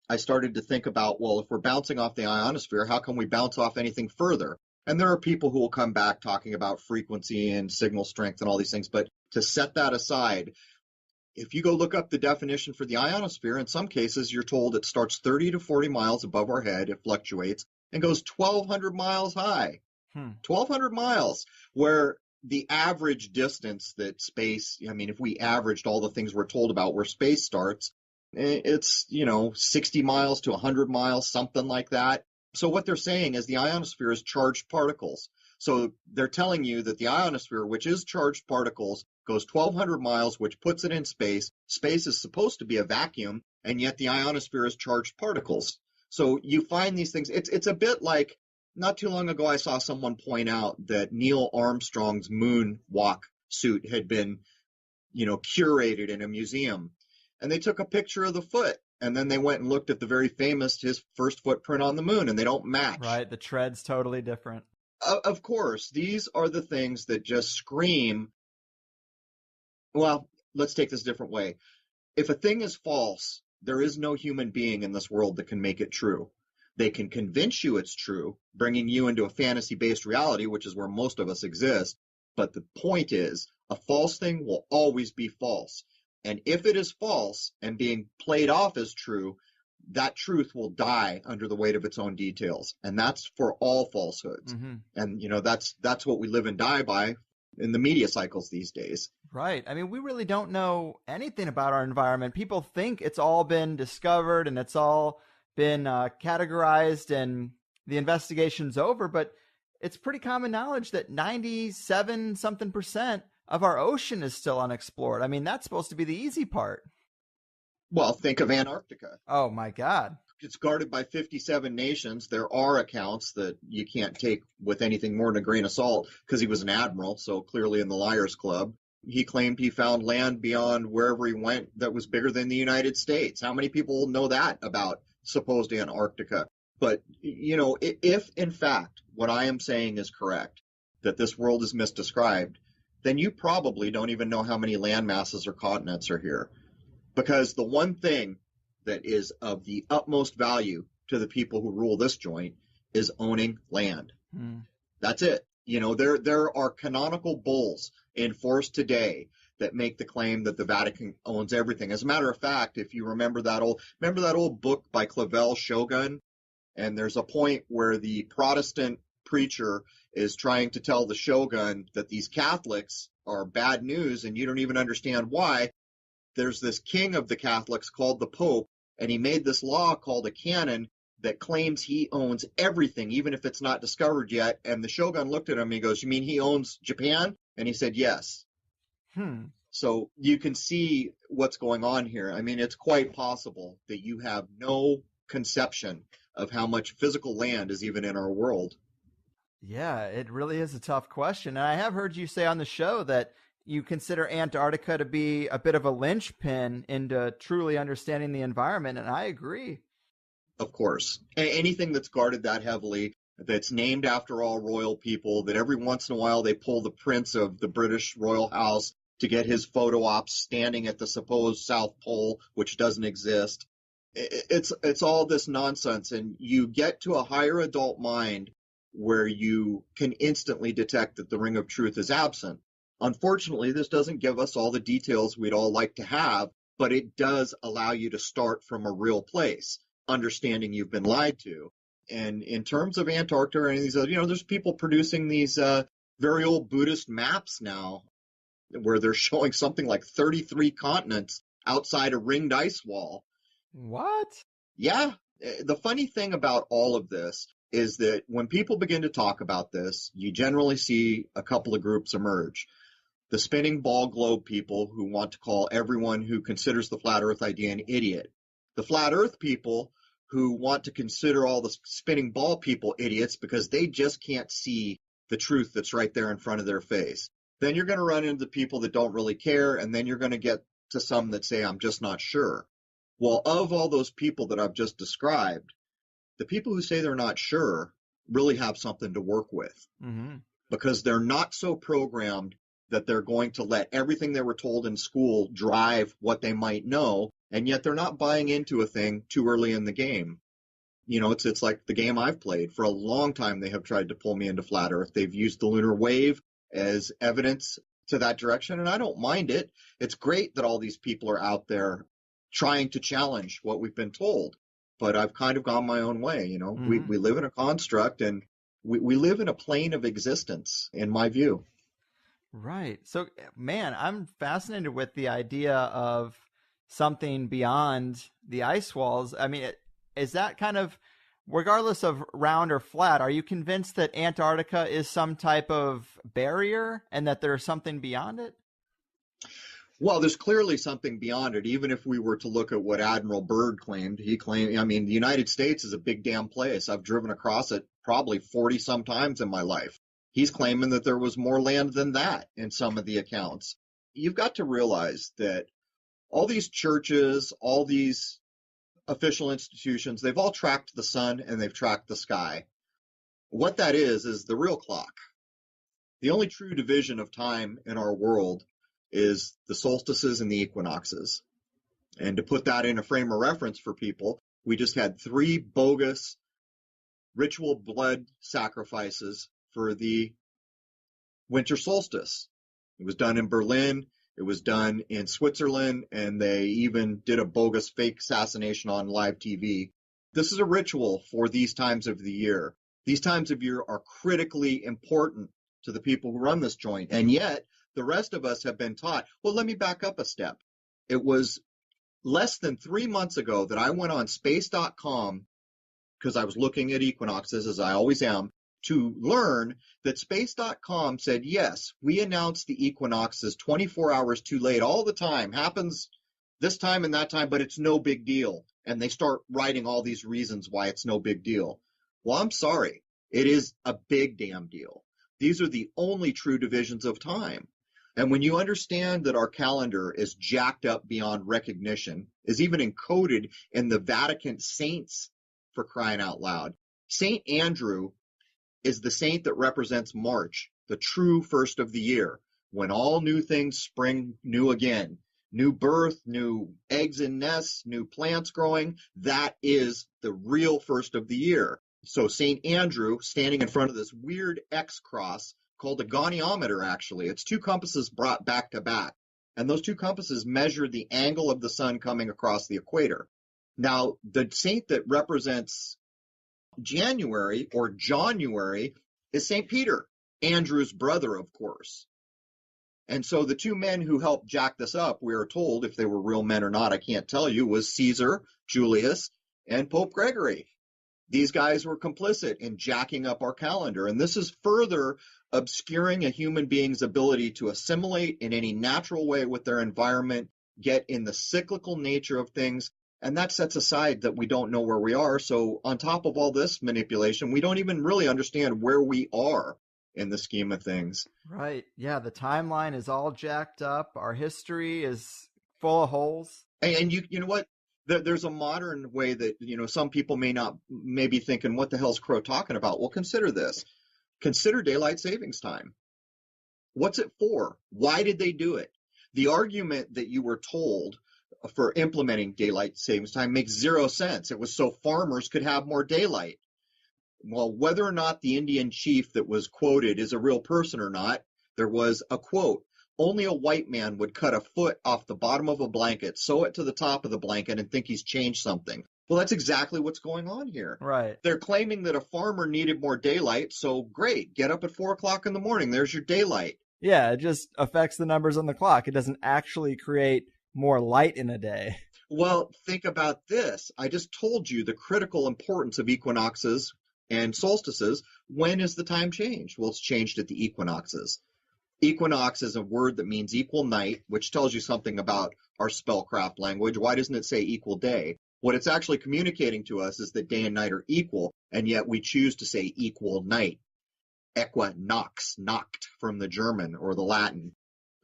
I started to think about, well, if we're bouncing off the ionosphere, how can we bounce off anything further? And there are people who will come back talking about frequency and signal strength and all these things. But to set that aside, if you go look up the definition for the ionosphere, in some cases, you're told it starts 30 to 40 miles above our head, it fluctuates, and goes 1,200 miles high. 1,200 miles, where the average distance that space, if we averaged all the things we're told about where space starts, it's, 60 miles to 100 miles, something like that. So what they're saying is the ionosphere is charged particles. So they're telling you that the ionosphere, which is charged particles, goes 1,200 miles, which puts it in space. Space is supposed to be a vacuum, and yet the ionosphere is charged particles. So you find these things. It's a bit like, not too long ago, I saw someone point out that Neil Armstrong's moonwalk suit had been, curated in a museum. And they took a picture of the foot, and then they went and looked at the very famous, his first footprint on the moon, and they don't match. Right, the tread's totally different. Of course, these are the things that just scream, well, let's take this a different way. If a thing is false, there is no human being in this world that can make it true. They can convince you it's true, bringing you into a fantasy-based reality, which is where most of us exist. But the point is, a false thing will always be false. And if it is false and being played off as true, that truth will die under the weight of its own details. And that's for all falsehoods. Mm-hmm. And, that's what we live and die by in the media cycles these days. Right. We really don't know anything about our environment. People think it's all been discovered and it's all been categorized and the investigation's over, but it's pretty common knowledge that 97 something % of our ocean is still unexplored. That's supposed to be the easy part. Well, think of Antarctica. Oh my God. It's guarded by 57 nations. There are accounts that you can't take with anything more than a grain of salt because he was an admiral, so clearly in the Liars Club. He claimed he found land beyond wherever he went that was bigger than the United States. How many people know that about supposed Antarctica? But, if in fact what I am saying is correct, that this world is misdescribed, then you probably don't even know how many land masses or continents are here. Because the one thing that is of the utmost value to the people who rule this joint is owning land. That's it. There are canonical bulls in force today that make the claim that the Vatican owns everything. As a matter of fact, if you remember that old book by Clavel, Shogun, and there's a point where the Protestant preacher is trying to tell the Shogun that these Catholics are bad news and you don't even understand why. There's this king of the Catholics called the Pope, and he made this law called a canon that claims he owns everything, even if it's not discovered yet. And the Shogun looked at him and he goes, "You mean he owns Japan?" And he said, "Yes." So you can see what's going on here. It's quite possible that you have no conception of how much physical land is even in our world. Yeah, it really is a tough question. And I have heard you say on the show that you consider Antarctica to be a bit of a linchpin into truly understanding the environment, and I agree. Of course. Anything that's guarded that heavily, that's named after all royal people, that every once in a while they pull the prince of the British royal house to get his photo ops standing at the supposed South Pole, which doesn't exist. It's all this nonsense, and you get to a higher adult mind where you can instantly detect that the ring of truth is absent. Unfortunately, this doesn't give us all the details we'd all like to have, but it does allow you to start from a real place, understanding you've been lied to. And in terms of Antarctica or any of these other, there's people producing these very old Buddhist maps now where they're showing something like 33 continents outside a ringed ice wall. What? Yeah. The funny thing about all of this is that when people begin to talk about this, you generally see a couple of groups emerge. The spinning ball globe people who want to call everyone who considers the flat earth idea an idiot. The flat earth people who want to consider all the spinning ball people idiots because they just can't see the truth that's right there in front of their face. Then you're going to run into people that don't really care, and then you're going to get to some that say, I'm just not sure. Well, of all those people that I've just described, the people who say they're not sure really have something to work with, because they're not so programmed that they're going to let everything they were told in school drive what they might know, and yet they're not buying into a thing too early in the game. It's like the game I've played. For a long time, they have tried to pull me into flat Earth. They've used the lunar wave as evidence to that direction, and I don't mind it. It's great that all these people are out there trying to challenge what we've been told, but I've kind of gone my own way. We live in a construct, and we live in a plane of existence, in my view. Right. So, man, I'm fascinated with the idea of something beyond the ice walls. I mean, is that kind of, regardless of round or flat, are you convinced that Antarctica is some type of barrier and that there's something beyond it? Well, there's clearly something beyond it. Even if we were to look at what Admiral Byrd claimed, the United States is a big damn place. I've driven across it probably 40 some times in my life. He's claiming that there was more land than that in some of the accounts. You've got to realize that all these churches, all these official institutions, they've all tracked the sun and they've tracked the sky. What that is the real clock. The only true division of time in our world is the solstices and the equinoxes. And to put that in a frame of reference for people, we just had 3 bogus ritual blood sacrifices for the winter solstice. It was done in Berlin, it was done in Switzerland, and they even did a bogus fake assassination on live TV. This is a ritual for these times of the year. These times of year are critically important to the people who run this joint, and yet the rest of us have been taught, well, let me back up a step. It was less than 3 months ago that I went on space.com, because I was looking at equinoxes, as I always am, to learn that space.com said, yes, we announce the equinoxes 24 hours too late all the time. Happens this time and that time, but it's no big deal. And they start writing all these reasons why it's no big deal. Well, I'm sorry. It is a big damn deal. These are the only true divisions of time. And when you understand that our calendar is jacked up beyond recognition, is even encoded in the Vatican saints, for crying out loud. St. Andrew is the saint that represents March, the true first of the year, when all new things spring new again. New birth, new eggs in nests, new plants growing. That is the real first of the year. So St. Andrew, standing in front of this weird X cross, called a goniometer, actually. It's 2 compasses brought back to back. And those 2 compasses measure the angle of the sun coming across the equator. Now, the saint that represents January or January is St. Peter, Andrew's brother, of course. And so the 2 men who helped jack this up, we are told, if they were real men or not, I can't tell you, was Caesar, Julius, and Pope Gregory. These guys were complicit in jacking up our calendar, and this is further obscuring a human being's ability to assimilate in any natural way with their environment, get in the cyclical nature of things, and that sets aside that we don't know where we are. So on top of all this manipulation, we don't even really understand where we are in the scheme of things. Right. Yeah, the timeline is all jacked up. Our history is full of holes. And you know what? There's a modern way that, some people may be thinking, what the hell's Crow talking about? Well, consider this. Consider daylight savings time. What's it for? Why did they do it? The argument that you were told for implementing daylight savings time makes zero sense. It was so farmers could have more daylight. Well, whether or not the Indian chief that was quoted is a real person or not, there was a quote. Only a white man would cut a foot off the bottom of a blanket, sew it to the top of the blanket, and think he's changed something. Well, that's exactly what's going on here. Right. They're claiming that a farmer needed more daylight, so great, get up at 4 o'clock in the morning. There's your daylight. Yeah, it just affects the numbers on the clock. It doesn't actually create more light in a day. Well, think about this. I just told you the critical importance of equinoxes and solstices. When is the time changed? Well, it's changed at the equinoxes. Equinox is a word that means equal night, which tells you something about our spellcraft language. Why doesn't it say equal day? What it's actually communicating to us is that day and night are equal, and yet we choose to say equal night. Equinox, noct from the German or the Latin.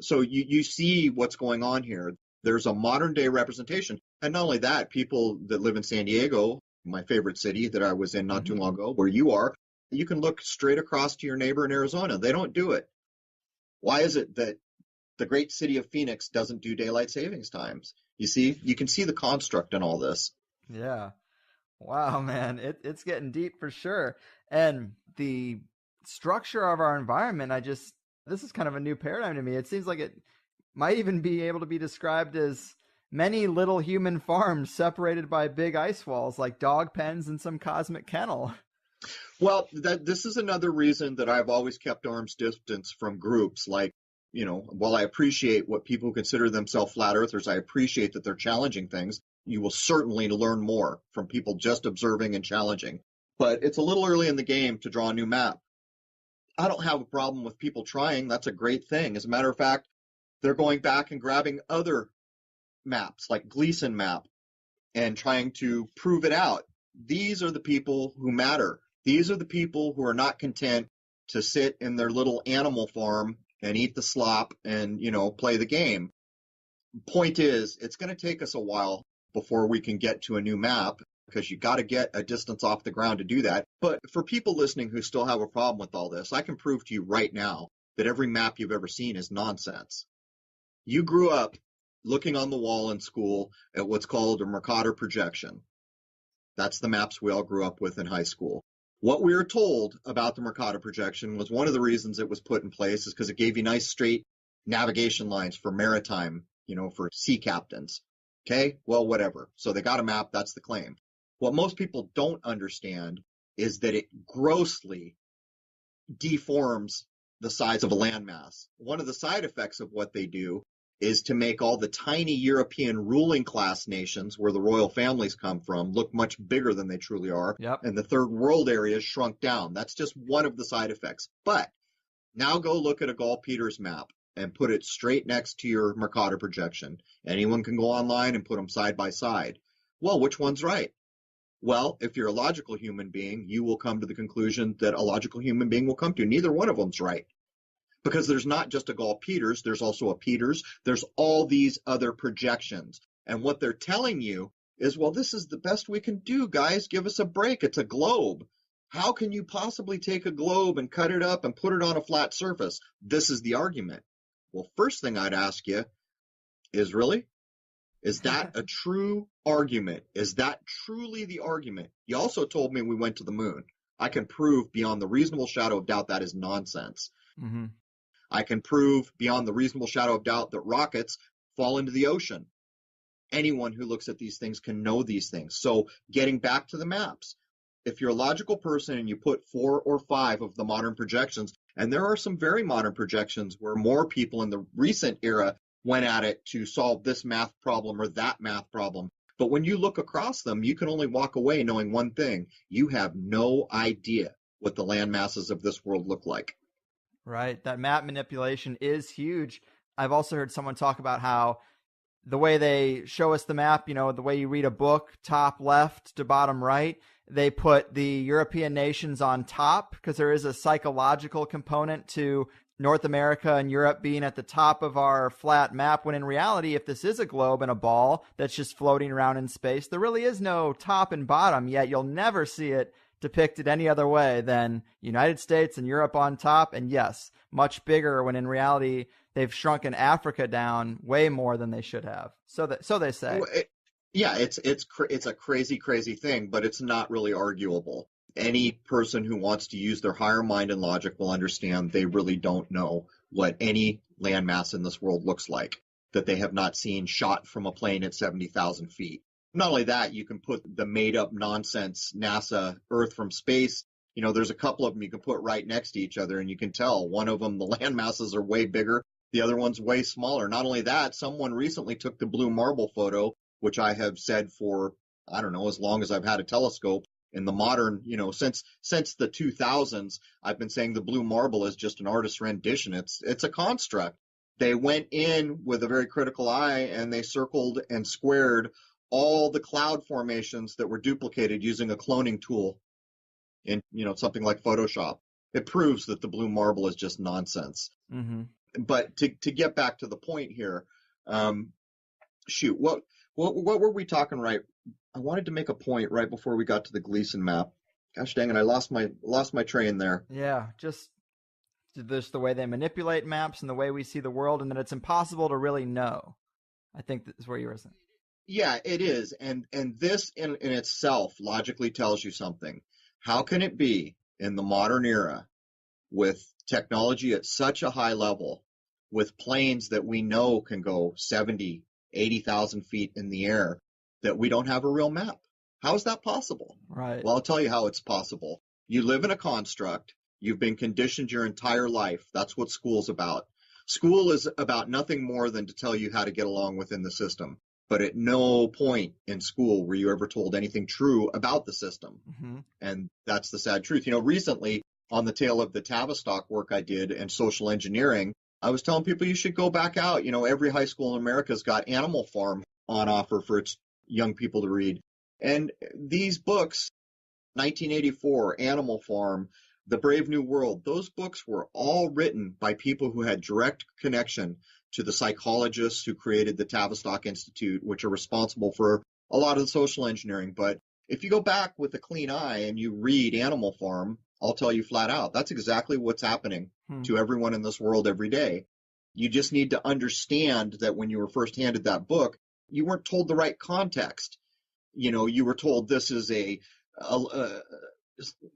So you see what's going on here. There's a modern day representation. And not only that, people that live in San Diego, my favorite city that I was in not too long ago, where you are, you can look straight across to your neighbor in Arizona. They don't do it. Why is it that the great city of Phoenix doesn't do daylight savings times? You see, you can see the construct in all this. Yeah. Wow, man. It's getting deep for sure. And the structure of our environment, this is kind of a new paradigm to me. It seems like it might even be able to be described as many little human farms separated by big ice walls, like dog pens in some cosmic kennel. Well, this is another reason that I've always kept arm's distance from groups like, while I appreciate what people consider themselves flat earthers, I appreciate that they're challenging things. You will certainly learn more from people just observing and challenging. But it's a little early in the game to draw a new map. I don't have a problem with people trying. That's a great thing. As a matter of fact, they're going back and grabbing other maps like Gleason map and trying to prove it out. These are the people who matter. These are the people who are not content to sit in their little animal farm and eat the slop and, play the game. Point is, it's going to take us a while before we can get to a new map, because you got to get a distance off the ground to do that. But for people listening who still have a problem with all this, I can prove to you right now that every map you've ever seen is nonsense. You grew up looking on the wall in school at what's called a Mercator projection. That's the maps we all grew up with in high school. What we were told about the Mercator projection was one of the reasons it was put in place is because it gave you nice straight navigation lines for maritime, for sea captains. Okay, well, whatever. So they got a map, that's the claim. What most people don't understand is that it grossly deforms the size of a landmass. One of the side effects of what they do is to make all the tiny European ruling class nations where the royal families come from look much bigger than they truly are. Yep. And the third world areas shrunk down. That's just one of the side effects. But now go look at a Gall Peters map and put it straight next to your Mercator projection. Anyone can go online and put them side by side. Well, which one's right? Well, if you're a logical human being, you will come to the conclusion that a logical human being will come to. Neither one of them's right. Because there's not just a Gall Peters, there's also a Peters, there's all these other projections. And what they're telling you is, well, this is the best we can do, guys. Give us a break. It's a globe. How can you possibly take a globe and cut it up and put it on a flat surface? This is the argument. Well, first thing I'd ask you is, really? Is that a true argument? Is that truly the argument? You also told me we went to the moon. I can prove beyond the reasonable shadow of doubt that is nonsense. Mm-hmm. I can prove beyond the reasonable shadow of doubt that rockets fall into the ocean. Anyone who looks at these things can know these things. So getting back to the maps, if you're a logical person and you put 4 or 5 of the modern projections, and there are some very modern projections where more people in the recent era went at it to solve this math problem or that math problem. But when you look across them, you can only walk away knowing one thing. You have no idea what the land masses of this world look like. Right. That map manipulation is huge. I've also heard someone talk about how the way they show us the map, the way you read a book, top left to bottom right, they put the European nations on top because there is a psychological component to North America and Europe being at the top of our flat map, when in reality, if this is a globe and a ball that's just floating around in space, there really is no top and bottom, yet you'll never see it depicted any other way than United States and Europe on top, and yes, much bigger, when in reality they've shrunken Africa down way more than they should have. So they say. Yeah, it's a crazy thing, but it's not really arguable. Any person who wants to use their higher mind and logic will understand they really don't know what any landmass in this world looks like, that they have not seen shot from a plane at 70,000 feet. Not only that, you can put the made-up nonsense NASA Earth from space. There's a couple of them you can put right next to each other, and you can tell one of them, the land masses are way bigger, the other one's way smaller. Not only that, someone recently took the blue marble photo, which I have said for, I don't know, as long as I've had a telescope. In the modern, since the 2000s, I've been saying the blue marble is just an artist's rendition. It's a construct. They went in with a very critical eye and they circled and squared all the cloud formations that were duplicated using a cloning tool in, something like Photoshop. It proves that the blue marble is just nonsense. Mm-hmm. But to get back to the point here, what were we talking right? I wanted to make a point right before we got to the Gleason map. Gosh dang it, I lost my train there. Yeah, just the way they manipulate maps and the way we see the world, and that it's impossible to really know. I think that's where you were saying. Yeah, it is. And this in itself logically tells you something. How can it be in the modern era, with technology at such a high level, with planes that we know can go 70, 80,000 feet in the air, that we don't have a real map? How is that possible? Right. Well, I'll tell you how it's possible. You live in a construct. You've been conditioned your entire life. That's what school's about. School is about nothing more than to tell you how to get along within the system. But at no point in school were you ever told anything true about the system. Mm-hmm. And that's the sad truth. Recently, on the tail of the Tavistock work I did in social engineering, I was telling people you should go back out. Every high school in America's got Animal Farm on offer for its young people to read. And these books, 1984, Animal Farm, The Brave New World, those books were all written by people who had direct connection to the psychologists who created the Tavistock Institute, which are responsible for a lot of the social engineering. But if you go back with a clean eye and you read Animal Farm, I'll tell you flat out, that's exactly what's happening to everyone in this world every day. You just need to understand that when you were first handed that book, you weren't told the right context. You were told this is a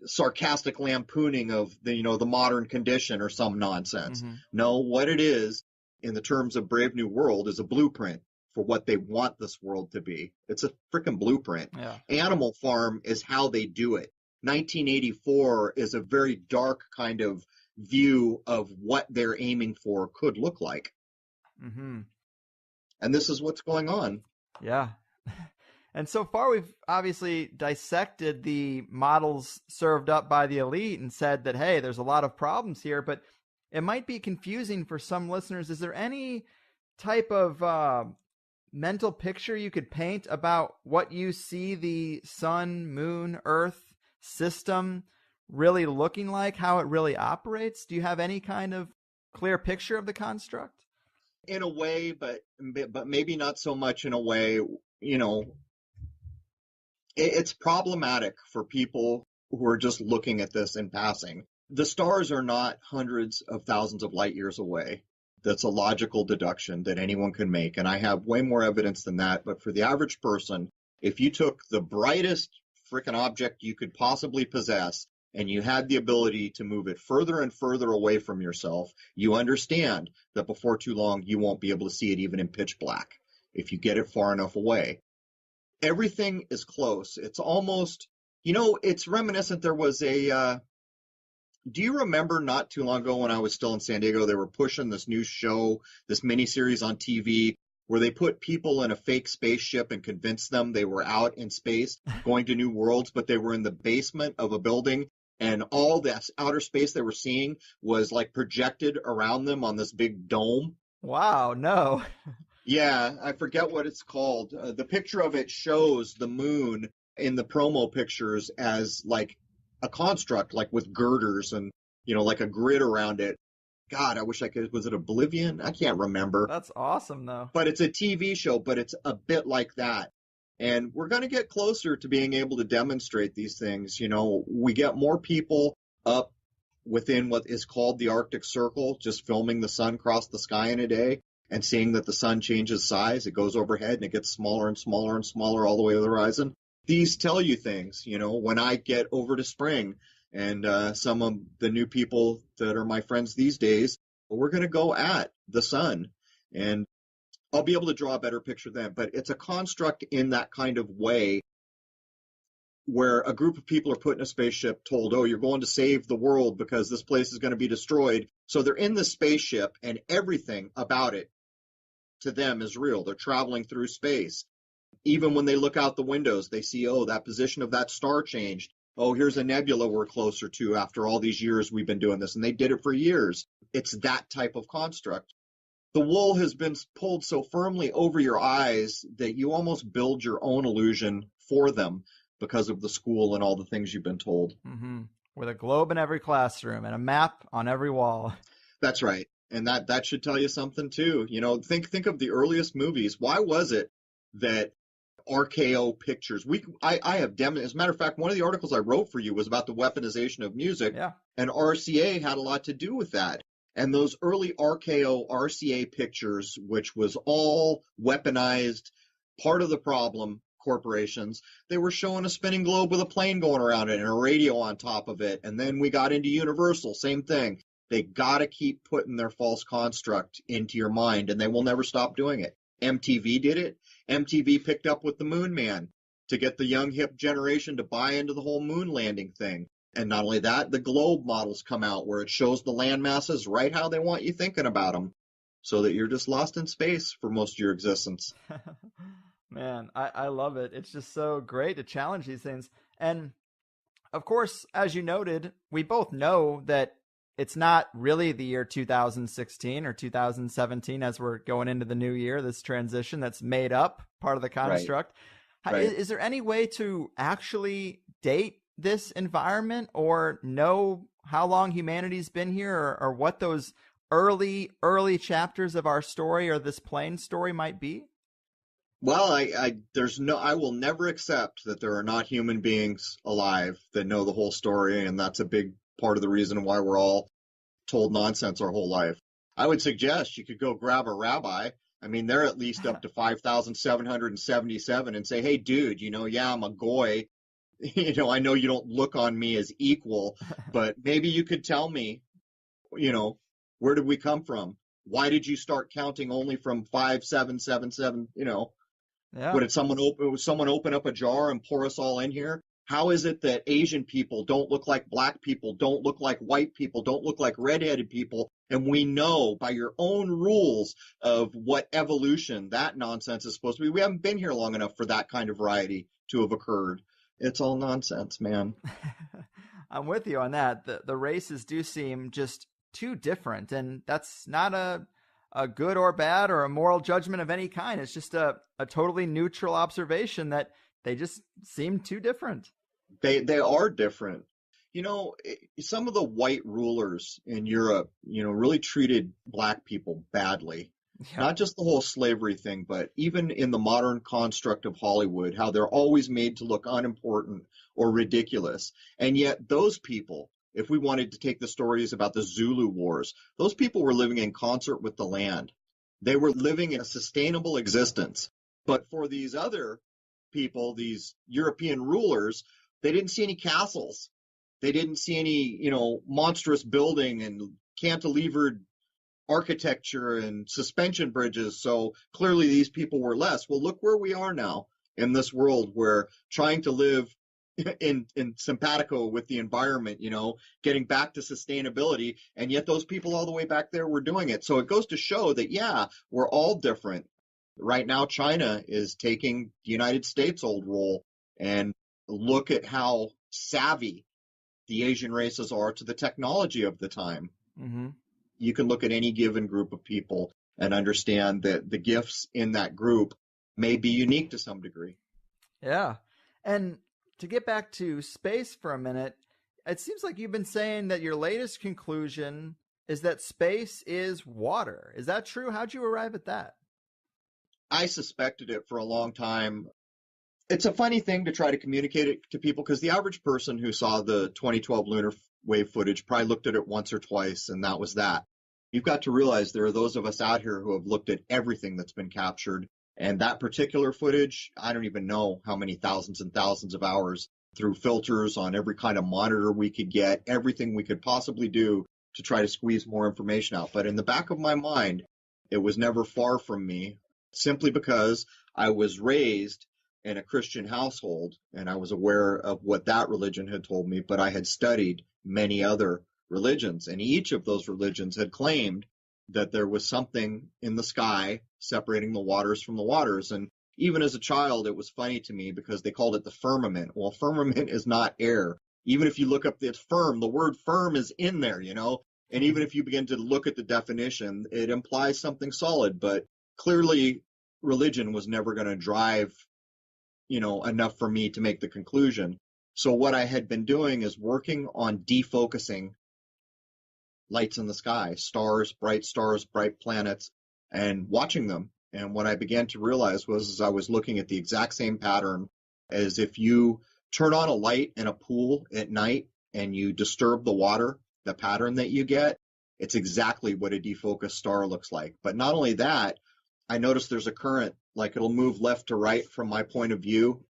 sarcastic lampooning of the modern condition or some nonsense. Mm-hmm. No, what it is, in the terms of Brave New World, is a blueprint for what they want this world to be. It's a freaking blueprint. Yeah. Animal Farm is how they do it. 1984 is a very dark kind of view of what they're aiming for could look like. Mm-hmm. And this is what's going on. Yeah. And so far, we've obviously dissected the models served up by the elite and said that, hey, there's a lot of problems here, but it might be confusing for some listeners. Is there any type of mental picture you could paint about what you see the sun, moon, earth system really looking like, how it really operates? Do you have any kind of clear picture of the construct? In a way, but maybe not so much in a way, it's problematic for people who are just looking at this in passing. The stars are not hundreds of thousands of light years away. That's a logical deduction that anyone can make. And I have way more evidence than that. But for the average person, if you took the brightest freaking object you could possibly possess and you had the ability to move it further and further away from yourself, you understand that before too long, you won't be able to see it even in pitch black if you get it far enough away. Everything is close. It's almost, it's reminiscent. There was do you remember not too long ago when I was still in San Diego, they were pushing this new show, this miniseries on TV, where they put people in a fake spaceship and convinced them they were out in space going to new worlds, but they were in the basement of a building, and all this outer space they were seeing was like projected around them on this big dome. Wow, no. Yeah, I forget what it's called. The picture of it shows the moon in the promo pictures as like a construct, like with girders and, like a grid around it. God, I wish I could. Was it Oblivion? I can't remember. That's awesome, though. But it's a TV show, but it's a bit like that. And we're going to get closer to being able to demonstrate these things. We get more people up within what is called the Arctic Circle, just filming the sun cross the sky in a day and seeing that the sun changes size. It goes overhead and it gets smaller and smaller and smaller all the way to the horizon. These tell you things. When I get over to spring and some of the new people that are my friends these days, we're going to go at the sun. And I'll be able to draw a better picture then. But it's a construct in that kind of way where a group of people are put in a spaceship told, oh, you're going to save the world because this place is going to be destroyed. So they're in the spaceship and everything about it to them is real. They're traveling through space. Even when they look out the windows, they see, oh, that position of that star changed. Oh, here's a nebula we're closer to after all these years we've been doing this. And they did it for years. It's that type of construct. The wool has been pulled so firmly over your eyes that you almost build your own illusion for them because of the school and all the things you've been told. Mm-hmm. With a globe in every classroom and a map on every wall. That's right. And that should tell you something too. Think of the earliest movies. Why was it that RKO pictures? I have as a matter of fact, one of the articles I wrote for you was about the weaponization of music, and RCA had a lot to do with that. And those early RKO, RCA pictures, which was all weaponized, part of the problem, corporations, they were showing a spinning globe with a plane going around it and a radio on top of it. And then we got into Universal, same thing. They got to keep putting their false construct into your mind, and they will never stop doing it. MTV did it. MTV picked up with the Moon Man to get the young hip generation to buy into the whole moon landing thing. And not only that, the globe models come out where it shows the land masses right how they want you thinking about them so that you're just lost in space for most of your existence. Man, I love it. It's just so great to challenge these things. And of course, as you noted, we both know that it's not really the year 2016 or 2017 as we're going into the new year, this transition that's made up part of the construct. Right. Is there any way to actually date this environment or know how long humanity's been here or what those early chapters of our story or this plane story might be? Well, I will never accept that there are not human beings alive that know the whole story, and that's a big part of the reason why we're all told nonsense our whole life. I would suggest you could go grab a rabbi. I mean, they're at least up to 5,777 and say, hey, dude, I'm a goy. I know you don't look on me as equal, but maybe you could tell me, where did we come from? Why did you start counting only from 5,777? Would someone open up a jar and pour us all in here? How is it that Asian people don't look like black people, don't look like white people, don't look like redheaded people? And we know by your own rules of what evolution, that nonsense is supposed to be. We haven't been here long enough for that kind of variety to have occurred. It's all nonsense, man. I'm with you on that. The races do seem just too different, and that's not a good or bad or a moral judgment of any kind. It's just a totally neutral observation that they just seem too different. They are different. Some of the white rulers in Europe, really treated black people badly. Yeah. Not just the whole slavery thing, but even in the modern construct of Hollywood, how they're always made to look unimportant or ridiculous. And yet those people, if we wanted to take the stories about the Zulu Wars, those people were living in concert with the land. They were living in a sustainable existence. But for these other people, these European rulers, they didn't see any castles. They didn't see any, monstrous building and cantilevered architecture and suspension bridges. So clearly these people were less. Well, look where we are now in this world where trying to live in simpatico with the environment, getting back to sustainability. And yet those people all the way back there were doing it. So it goes to show that, yeah, we're all different. Right now, China is taking the United States' old role, and look at how savvy the Asian races are to the technology of the time. Mm-hmm. You can look at any given group of people and understand that the gifts in that group may be unique to some degree. Yeah. And to get back to space for a minute, it seems like you've been saying that your latest conclusion is that space is water. Is that true? How'd you arrive at that? I suspected it for a long time. It's a funny thing to try to communicate it to people because the average person who saw the 2012 lunar wave footage probably looked at it once or twice, and that was that. You've got to realize there are those of us out here who have looked at everything that's been captured. And that particular footage, I don't even know how many thousands and thousands of hours through filters on every kind of monitor we could get, everything we could possibly do to try to squeeze more information out. But in the back of my mind, it was never far from me, simply because I was raised in a Christian household and I was aware of what that religion had told me, but I had studied many other religions, and each of those religions had claimed that there was something in the sky separating the waters from the waters. And even as a child, it was funny to me because they called it the firmament. Well, firmament is not air. Even if you look up the firm, the word firm is in there, you know, and even if you begin to look at the definition, it implies something solid, but clearly religion was never going to drive, you know, enough for me to make the conclusion. So what I had been doing is working on defocusing lights in the sky, stars, bright planets, and watching them. And what I began to realize was as I was looking at the exact same pattern as if you turn on a light in a pool at night and you disturb the water, the pattern that you get, it's exactly what a defocused star looks like. But not only that, I noticed there's a current, like it'll move left to right from my point of view,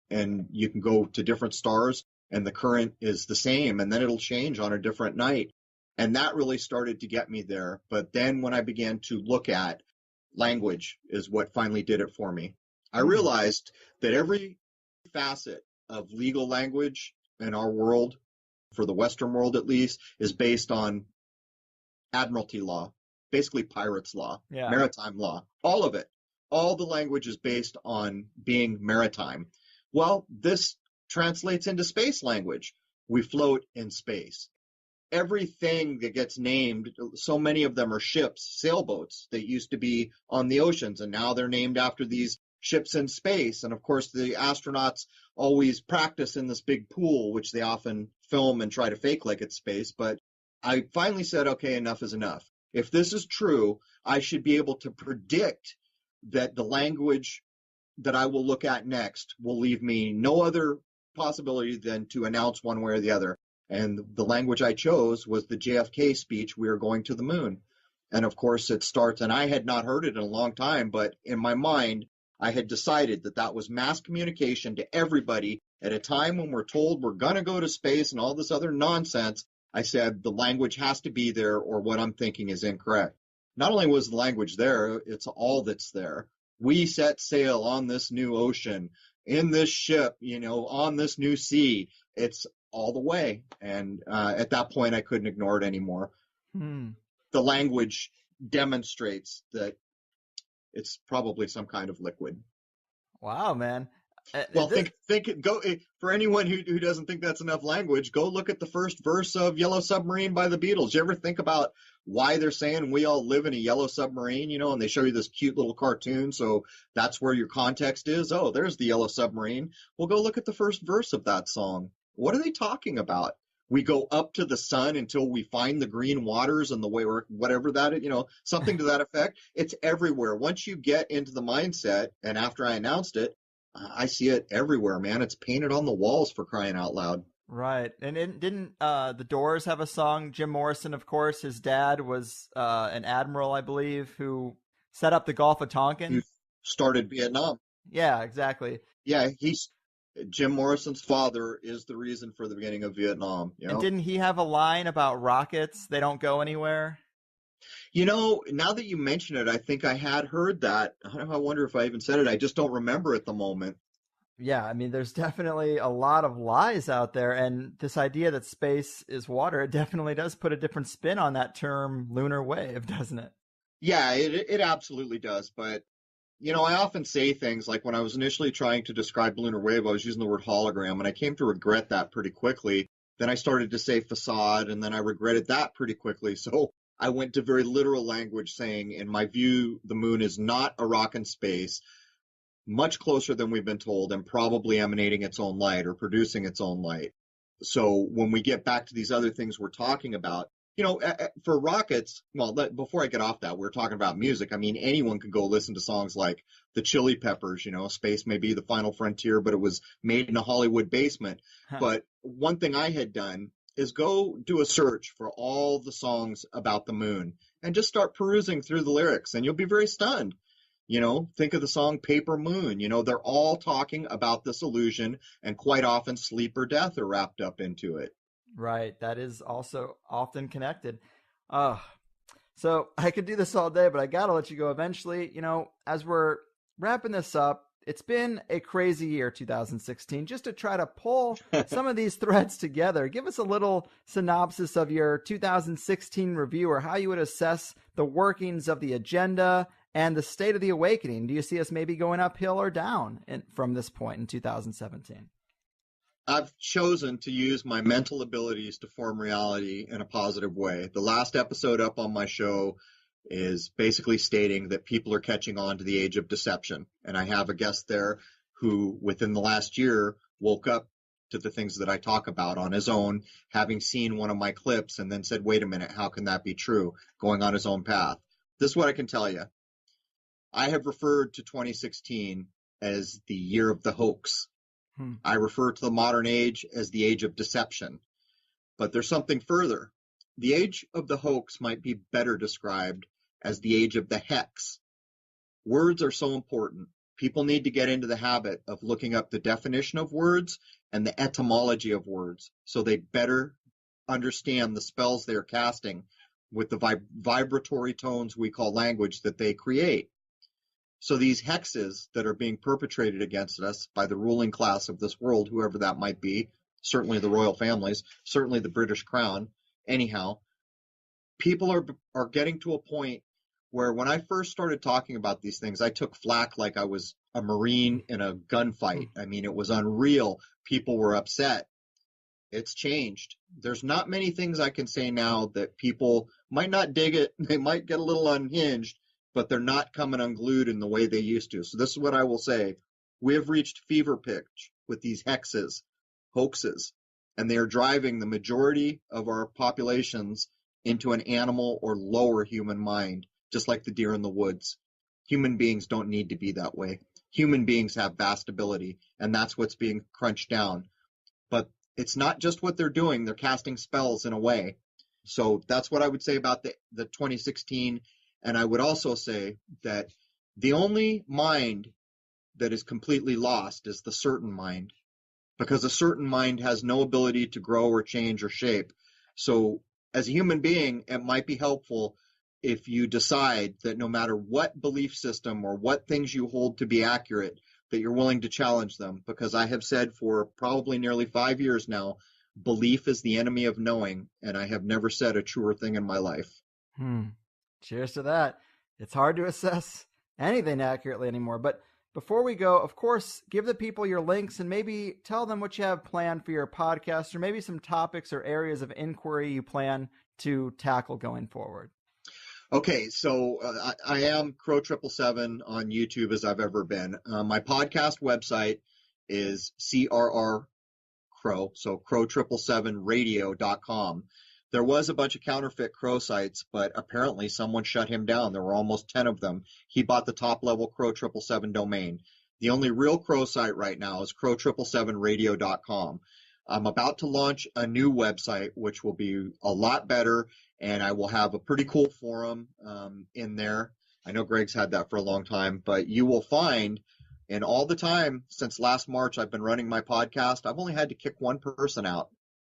and you can go to different stars and the current is the same, and then it'll change on a different night. And that really started to get me there. But then when I began to look at language is what finally did it for me. I realized that every facet of legal language in our world, for the Western world at least, is based on admiralty law, basically pirates law, maritime law, all of it. All the language is based on being maritime. Well, this translates into space language. We float in space. Everything that gets named, so many of them are ships, sailboats that used to be on the oceans, and now they're named after these ships in space. And of course, the astronauts always practice in this big pool, which they often film and try to fake like it's space. But I finally said, okay, enough is enough. If this is true, I should be able to predict that the language that I will look at next will leave me no other possibility than to announce one way or the other. And the language I chose was the JFK speech, "We are going to the moon." And of course it starts, and I had not heard it in a long time, but in my mind, I had decided that that was mass communication to everybody at a time when we're told we're going to go to space and all this other nonsense. I said the language has to be there or what I'm thinking is incorrect. Not only was the language there, it's all that's there. We set sail on this new ocean, in this ship, you know, on this new sea. It's all the way. And at that point, I couldn't ignore it anymore. The language demonstrates that it's probably some kind of liquid. Wow, man. Well, go for anyone who doesn't think that's enough language, go look at the first verse of Yellow Submarine by the Beatles. You ever think about why they're saying we all live in a yellow submarine, you know, and they show you this cute little cartoon, so that's where your context is. Oh, there's the yellow submarine. Well, go look at the first verse of that song. What are they talking about? We go up to the sun until we find the green waters and the way, or whatever that is, you know, something to that effect. It's everywhere. Once you get into the mindset, and after I announced it, I see it everywhere, man. It's painted on the walls, for crying out loud. Right. And didn't the Doors have a song? Jim Morrison, of course, his dad was an admiral, I believe, who set up the Gulf of Tonkin. Who started Vietnam. Yeah, exactly. Yeah, Jim Morrison's father is the reason for the beginning of Vietnam. You know? And didn't he have a line about rockets? They don't go anywhere. You know, now that you mention it, I think I had heard that. I wonder if I even said it. I just don't remember at the moment. Yeah, I mean, there's definitely a lot of lies out there. And this idea that space is water, it definitely does put a different spin on that term lunar wave, doesn't it? Yeah, it absolutely does. But, you know, I often say things like when I was initially trying to describe lunar wave, I was using the word hologram, and I came to regret that pretty quickly. Then I started to say facade, and then I regretted that pretty quickly. So I went to very literal language saying, in my view, the moon is not a rock in space, much closer than we've been told, and probably emanating its own light or producing its own light. So when we get back to these other things we're talking about, For rockets, well, before I get off that, we're talking about music. I mean, anyone could go listen to songs like the Chili Peppers, Space May Be the Final Frontier, but it was made in a Hollywood basement. But one thing I had done is go do a search for all the songs about the moon and just start perusing through the lyrics, and you'll be very stunned. Think of the song Paper Moon. They're all talking about this illusion, and quite often sleep or death are wrapped up into it. Right. That is also often connected. So I could do this all day, but I got to let you go eventually. As we're wrapping this up, it's been a crazy year, 2016. Just to try to pull some of these threads together, give us a little synopsis of your 2016 review, or how you would assess the workings of the agenda and the state of the awakening. Do you see us maybe going uphill or down from this point in 2017? I've chosen to use my mental abilities to form reality in a positive way. The last episode up on my show is basically stating that people are catching on to the age of deception. And I have a guest there who, within the last year, woke up to the things that I talk about on his own, having seen one of my clips, and then said, wait a minute, how can that be true? Going on his own path. This is what I can tell you. I have referred to 2016 as the year of the hoax. I refer to the modern age as the age of deception. But there's something further. The age of the hoax might be better described as the age of the hex. Words are so important. People need to get into the habit of looking up the definition of words and the etymology of words, so they better understand the spells they're casting with the vibratory tones we call language that they create. So these hexes that are being perpetrated against us by the ruling class of this world, whoever that might be, certainly the royal families, certainly the British crown, anyhow, people are getting to a point where, when I first started talking about these things, I took flack like I was a Marine in a gunfight. I mean, it was unreal. People were upset. It's changed. There's not many things I can say now that people might not dig it. They might get a little unhinged, but they're not coming unglued in the way they used to. So this is what I will say. We have reached fever pitch with these hexes, hoaxes, and they are driving the majority of our populations into an animal or lower human mind, just like the deer in the woods. Human beings don't need to be that way. Human beings have vast ability, and that's what's being crunched down. But it's not just what they're doing. They're casting spells in a way. So that's what I would say about the 2016. And I would also say that the only mind that is completely lost is the certain mind, because a certain mind has no ability to grow or change or shape. So as a human being, it might be helpful if you decide that no matter what belief system or what things you hold to be accurate, that you're willing to challenge them. Because I have said for probably nearly 5 years now, belief is the enemy of knowing, and I have never said a truer thing in my life. Cheers to that. It's hard to assess anything accurately anymore. But before we go, of course, give the people your links and maybe tell them what you have planned for your podcast, or maybe some topics or areas of inquiry you plan to tackle going forward. Okay, so I am Crow 777 on YouTube as I've ever been. My podcast website is CRR Crow, so crow777radio.com. There was a bunch of counterfeit Crow sites, but apparently someone shut him down. There were almost 10 of them. He bought the top-level Crow 777 domain. The only real Crow site right now is crow777radio.com. I'm about to launch a new website, which will be a lot better, and I will have a pretty cool forum in there. I know Greg's had that for a long time, but you will find, in all the time since last March I've been running my podcast, I've only had to kick one person out.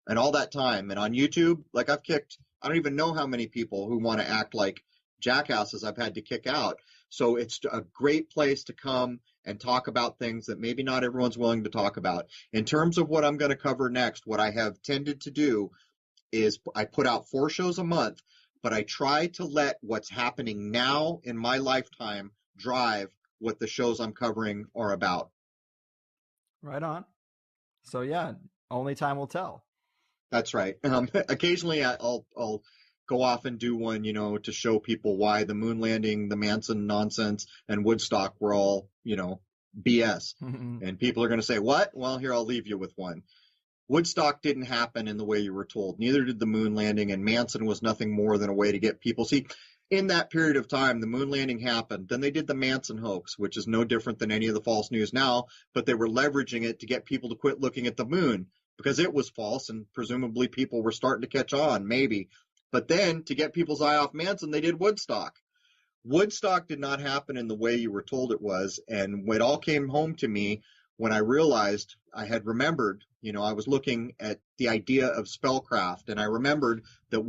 And all that time. And on YouTube, like, I've kicked, I don't even know how many people who want to act like jackasses I've had to kick out. So it's a great place to come and talk about things that maybe not everyone's willing to talk about. In terms of what I'm going to cover next, what I have tended to do is I put out 4 shows a month, but I try to let what's happening now in my lifetime drive what the shows I'm covering are about. Right on. So yeah, only time will tell. That's right. Occasionally I'll go off and do one, to show people why the moon landing, the Manson nonsense, and Woodstock were all, BS. And people are going to say, what? Well, here, I'll leave you with one. Woodstock didn't happen in the way you were told. Neither did the moon landing, and Manson was nothing more than a way to get people. See, in that period of time, the moon landing happened. Then they did the Manson hoax, which is no different than any of the false news now, but they were leveraging it to get people to quit looking at the moon because it was false, and presumably people were starting to catch on, maybe. But then, to get people's eye off Manson, they did Woodstock. Woodstock did not happen in the way you were told it was, and it all came home to me when I realized I had remembered, I was looking at the idea of spellcraft, and I remembered that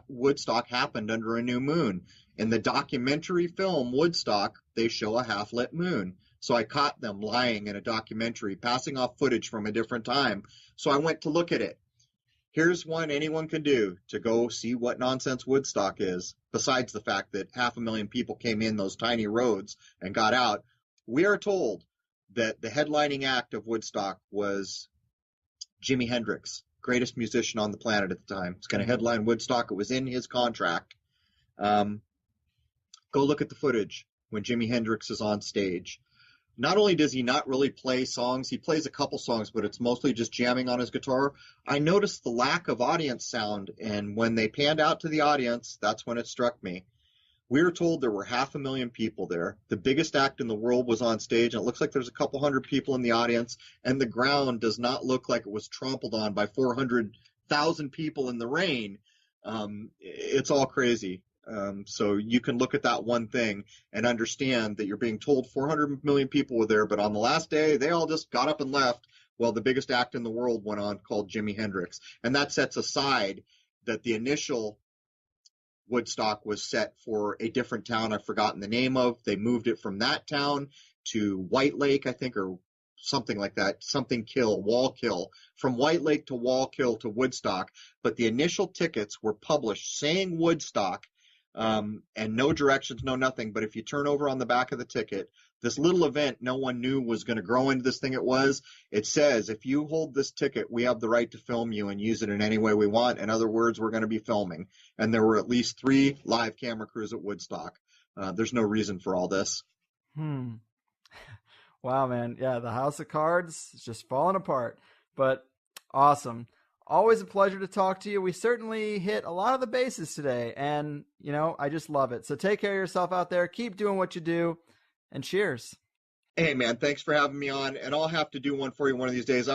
Woodstock happened under a new moon. In the documentary film Woodstock, they show a half-lit moon. So I caught them lying in a documentary, passing off footage from a different time. So I went to look at it. Here's one anyone can do to go see what nonsense Woodstock is, besides the fact that 500,000 people came in those tiny roads and got out. We are told that the headlining act of Woodstock was Jimi Hendrix, greatest musician on the planet at the time. He's going to headline Woodstock. It was in his contract. Go look at the footage when Jimi Hendrix is on stage. Not only does he not really play songs, he plays a couple songs, but it's mostly just jamming on his guitar. I noticed the lack of audience sound, and when they panned out to the audience, that's when it struck me. We were told there were 500,000 people there. The biggest act in the world was on stage, and it looks like there's a couple hundred people in the audience, and the ground does not look like it was trampled on by 400,000 people in the rain. It's all crazy. So you can look at that one thing and understand that you're being told 400 million people were there, but on the last day, they all just got up and left. Well, the biggest act in the world went on, called Jimi Hendrix. And that sets aside that the initial Woodstock was set for a different town I've forgotten the name of. They moved it from that town to White Lake, I think, or something like that, Wallkill, from White Lake to Wallkill to Woodstock. But the initial tickets were published saying Woodstock, and no directions, no nothing. But if you turn over on the back of the ticket, this little event no one knew was going to grow into this thing it was. It says, if you hold this ticket, we have the right to film you and use it in any way we want. In other words, we're going to be filming. And there were at least 3 live camera crews at Woodstock. There's no reason for all this. Wow, man. Yeah, the house of cards is just falling apart. But awesome. Always a pleasure to talk to you. We certainly hit a lot of the bases today, and, I just love it. So take care of yourself out there. Keep doing what you do, and cheers. Hey, man, thanks for having me on, and I'll have to do one for you one of these days.